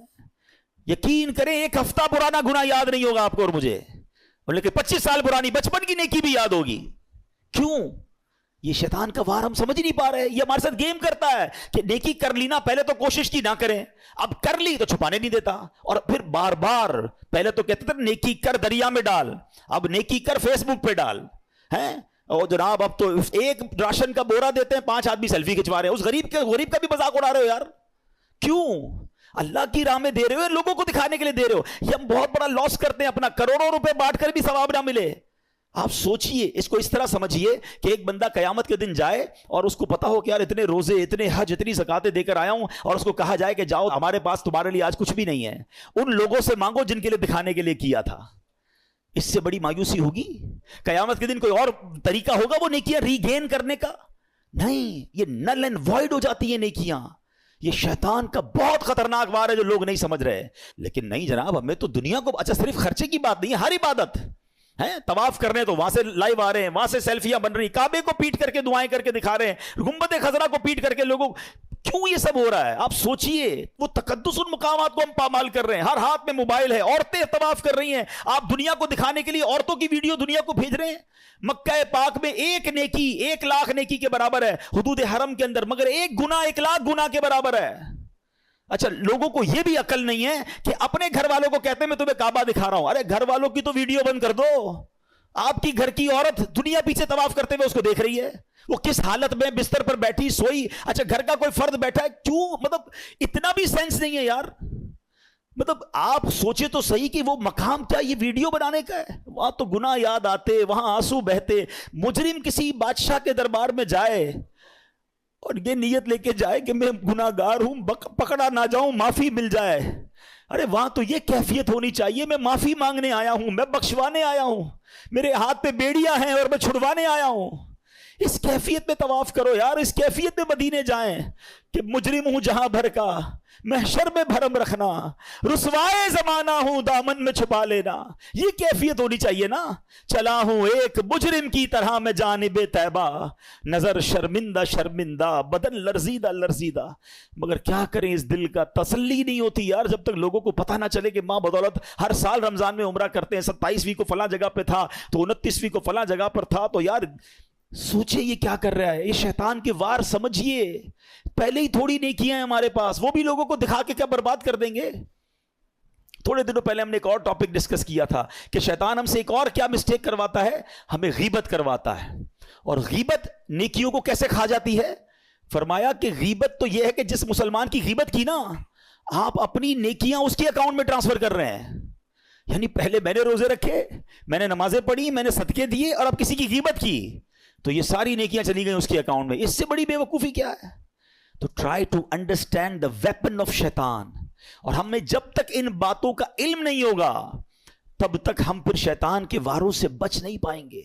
یقین کریں 1 ہفتہ پرانا گناہ یاد نہیں ہوگا آپ کو اور مجھے, لیکن 25 سال پرانی بچپن کی نیکی بھی یاد ہوگی. کیوں؟ یہ شیطان کا وار ہم سمجھ نہیں پا رہے. یہ ہمارے ساتھ گیم کرتا ہے کہ نیکی کر لی نا, پہلے تو کوشش کی نہ کریں, اب کر لی تو چھپانے نہیں دیتا, اور پھر بار بار پہلے تو کہتے تھے نیکی کر دریا میں ڈال, اب نیکی کر فیس بک پہ ڈال. اور جناب اب تو ایک راشن کا بورا دیتے ہیں, 5 آدمی سیلفی کھنچوا رہے ہیں, اس غریب کا بھی مذاق اڑا رہے ہو یار. کیوں؟ اللہ کی راہ میں دے رہے ہو, لوگوں کو دکھانے کے لیے دے رہے ہو. یہ ہم بہت بڑا لاس کرتے ہیں اپنا, کروڑوں روپے بانٹ کر بھی ثواب نہ ملے. آپ سوچئے, اس کو اس طرح سمجھیے کہ ایک بندہ قیامت کے دن جائے اور اس کو پتا ہو کہ یار اتنے روزے, اتنے حج, اتنی زکاتیں دے کر آیا ہوں, اور اس کو کہا جائے کہ جاؤ ہمارے پاس تمہارے لیے آج کچھ بھی نہیں ہے, ان لوگوں سے مانگو جن کے لیے دکھانے کے لیے کیا تھا. اس سے بڑی مایوسی ہوگی؟ قیامت کے دن کوئی اور طریقہ ہوگا وہ نیکیاں ریگین کرنے کا؟ نہیں, یہ نل اینڈ وائڈ ہو جاتی ہیں نیکیاں. یہ شیطان کا بہت خطرناک وار ہے جو لوگ نہیں سمجھ رہے. لیکن نہیں جناب, ہمیں تو دنیا کو, اچھا صرف خرچے کی بات نہیں ہے, ہر عبادت ہے. طواف کرنے تو وہاں سے لائیو آ رہے ہیں, وہاں سے سیلفیاں بن رہی, کعبے کو پیٹ کر کے دعائیں کر کے دکھا رہے ہیں, گنبد خضرا کو پیٹ کر کے لوگوں. کیوں یہ سب ہو رہا ہے؟ آپ سوچئے, وہ تقدس ان مقامات کو ہم پامال کر رہے ہیں. ہر ہاتھ میں موبائل ہے, عورتیں طواف کر رہی ہیں, آپ دنیا کو دکھانے کے لیے عورتوں کی ویڈیو دنیا کو بھیج رہے ہیں. مکہ پاک میں 1 نیکی 1 لاکھ نیکی کے برابر ہے حدود حرم کے اندر, مگر 1 گناہ 1 لاکھ گناہ کے برابر ہے. اچھا لوگوں کو یہ بھی عقل نہیں ہے کہ اپنے گھر والوں کو کہتے ہیں میں تمہیں کعبہ دکھا رہا ہوں. ارے گھر والوں کی تو ویڈیو بند کر دو, آپ کی گھر کی عورت دنیا پیچھے طواف کرتے ہوئے اس کو دیکھ رہی ہے, وہ کس حالت میں بستر پر بیٹھی سوئی. اچھا گھر کا کوئی فرد بیٹھا ہے, کیوں؟ مطلب اتنا بھی سینس نہیں ہے یار. مطلب آپ سوچے تو صحیح کہ وہ مقام کیا یہ ویڈیو بنانے کا ہے؟ وہاں تو گناہ یاد آتے, وہاں آنسو بہتے. مجرم کسی بادشاہ کے دربار میں جائے اور یہ نیت لے کے جائے کہ میں گناہ گار ہوں, پکڑا نہ جاؤں, معافی مل جائے. ارے وہاں تو یہ کیفیت ہونی چاہیے, میں معافی مانگنے آیا ہوں, میں بخشوانے آیا ہوں, میرے ہاتھ پہ بیڑیاں ہیں اور میں چھڑوانے آیا ہوں. اس کیفیت میں طواف کرو یار, اس کیفیت میں مدینے جائیں کہ مجرم ہوں جہاں بھر کا, محشر میں بھرم رکھنا, رسوائے زمانہ ہوں دامن میں چھپا لینا. یہ کیفیت ہونی چاہیے نا. چلا ہوں ایک مجرم کی طرح میں جانب طیبہ, نظر شرمندہ شرمندہ, بدن لرزیدہ لرزیدہ. مگر کیا کریں, اس دل کا تسلی نہیں ہوتی یار جب تک لوگوں کو پتہ نہ چلے کہ ماں بدولت ہر سال رمضان میں عمرہ کرتے ہیں, 27ویں کو فلاں جگہ پہ تھا تو 29ویں کو فلاں جگہ پر تھا. تو یار سوچے یہ کیا کر رہا ہے, یہ شیطان کے وار سمجھیے. پہلے ہی تھوڑی نیکیاں ہیں ہمارے پاس, وہ بھی لوگوں کو دکھا کے کیا برباد کر دیں گے. تھوڑے دنوں پہلے ہم نے ایک اور ٹاپک ڈسکس کیا تھا کہ شیطان ہم سے ایک اور کیا مسٹیک کرواتا ہے, ہمیں غیبت کرواتا ہے. اور غیبت نیکیوں کو کیسے کھا جاتی ہے؟ فرمایا کہ غیبت تو یہ ہے کہ جس مسلمان کی غیبت کی نا, آپ اپنی نیکیاں اس کے اکاؤنٹ میں ٹرانسفر کر رہے ہیں. یعنی پہلے میں نے روزے رکھے, میں نے نمازیں پڑھی, میں نے صدقے دیے, اور اب کسی کی غیبت کی تو یہ ساری نیکیاں چلی گئیں اس کے اکاؤنٹ میں. اس سے بڑی بے وقوفی کیا ہے؟ تو try to understand the weapon of شیطان. اور ہمیں جب تک ان باتوں کا علم نہیں ہوگا تب تک ہم پھر شیطان کے واروں سے بچ نہیں پائیں گے.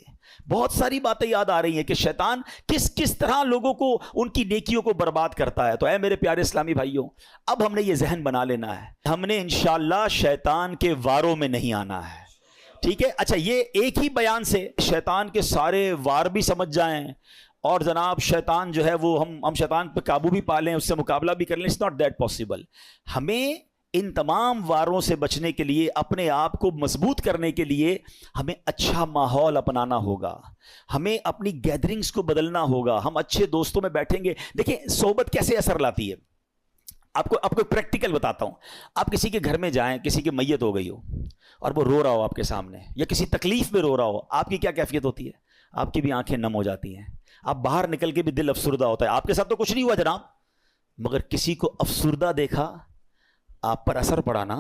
بہت ساری باتیں یاد آ رہی ہیں کہ شیطان کس طرح لوگوں کو ان کی نیکیوں کو برباد کرتا ہے. تو اے میرے پیارے اسلامی بھائیوں، اب ہم نے یہ ذہن بنا لینا ہے، ہم نے انشاءاللہ شیطان کے واروں میں نہیں آنا ہے. ٹھیک ہے؟ اچھا، یہ ایک ہی بیان سے شیطان کے سارے وار بھی سمجھ جائیں اور جناب شیطان جو ہے وہ ہم شیطان پہ قابو بھی پا لیں، اس سے مقابلہ بھی کر لیں. It's not that possible. ہمیں ان تمام واروں سے بچنے کے لیے، اپنے آپ کو مضبوط کرنے کے لیے ہمیں اچھا ماحول اپنانا ہوگا، ہمیں اپنی گیدرنگز کو بدلنا ہوگا. ہم اچھے دوستوں میں بیٹھیں گے. دیکھیں صحبت کیسے اثر لاتی ہے. آپ کو پریکٹیکل بتاتا ہوں. آپ کسی کے گھر میں جائیں، کسی کی میت ہو گئی ہو اور وہ رو رہا ہو آپ کے سامنے، یا کسی تکلیف میں رو رہا ہو، آپ کی کیا کیفیت ہوتی ہے؟ آپ کی بھی آنکھیں نم ہو جاتی ہیں. آپ باہر نکل کے بھی دل افسردہ ہوتا ہے. آپ کے ساتھ تو کچھ نہیں ہوا جناب، مگر کسی کو افسردہ دیکھا، آپ پر اثر پڑا نا.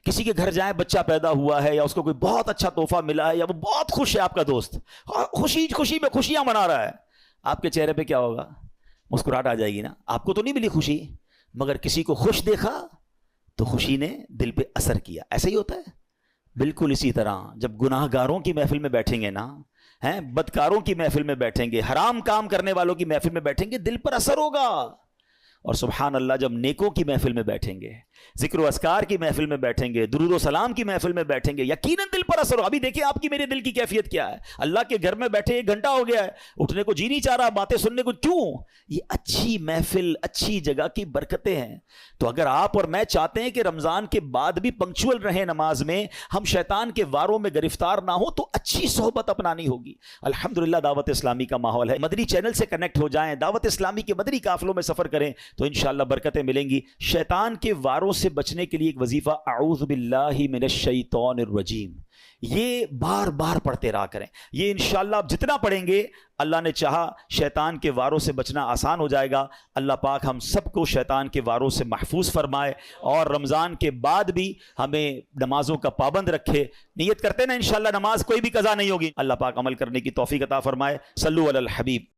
کسی کے گھر جائیں، بچہ پیدا ہوا ہے یا اس کو کوئی بہت اچھا تحفہ ملا ہے، یا وہ بہت خوش ہے، آپ کا دوست خوشی میں خوشیاں منا رہا ہے، آپ کے چہرے پہ کیا ہوگا؟ مسکراہٹ آ جائے گی نا. آپ کو تو نہیں ملی خوشی، مگر کسی کو خوش دیکھا تو خوشی نے دل پہ اثر کیا. ایسا ہی ہوتا ہے. بالکل اسی طرح جب گناہ گاروں کی محفل میں بیٹھیں گے نا، بدکاروں کی محفل میں بیٹھیں گے، حرام کام کرنے والوں کی محفل میں بیٹھیں گے، دل پر اثر ہوگا. اور سبحان اللہ جب نیکوں کی محفل میں بیٹھیں گے، ذکر و اذکار کی محفل میں بیٹھیں گے، درود و سلام کی محفل میں بیٹھیں گے، یقیناً دل پر اثر ہو. ابھی دیکھیں آپ کی میرے دل کی کیفیت کیا ہے. اللہ کے گھر میں بیٹھے 1 گھنٹہ ہو گیا ہے، اٹھنے کو جی نہیں چاہ رہا، باتیں سننے کو. کیوں؟ یہ اچھی محفل، اچھی جگہ کی برکتیں ہیں. تو اگر آپ اور میں چاہتے ہیں کہ رمضان کے بعد بھی پنکچول رہیں نماز میں، ہم شیطان کے واروں میں گرفتار نہ ہوں، تو اچھی صحبت اپنانی ہوگی. الحمدللہ دعوت اسلامی کا ماحول ہے. مدنی چینل سے کنیکٹ ہو جائیں، دعوت اسلامی کے مدنی قافلوں میں سفر کریں تو انشاءاللہ برکتیں ملیں گی. شیطان کے واروں سے بچنے کے لیے ایک وظیفہ اعوذ باللہ من الشیطان الرجیم، یہ بار بار پڑھتے رہا کریں. یہ انشاءاللہ آپ جتنا پڑھیں گے اللہ نے چاہا شیطان کے واروں سے بچنا آسان ہو جائے گا. اللہ پاک ہم سب کو شیطان کے واروں سے محفوظ فرمائے اور رمضان کے بعد بھی ہمیں نمازوں کا پابند رکھے. نیت کرتے نا انشاءاللہ نماز کوئی بھی قضا نہیں ہوگی. اللہ پاک عمل کرنے کی توفیق عطا فرمائے. صلو علی الحبیب.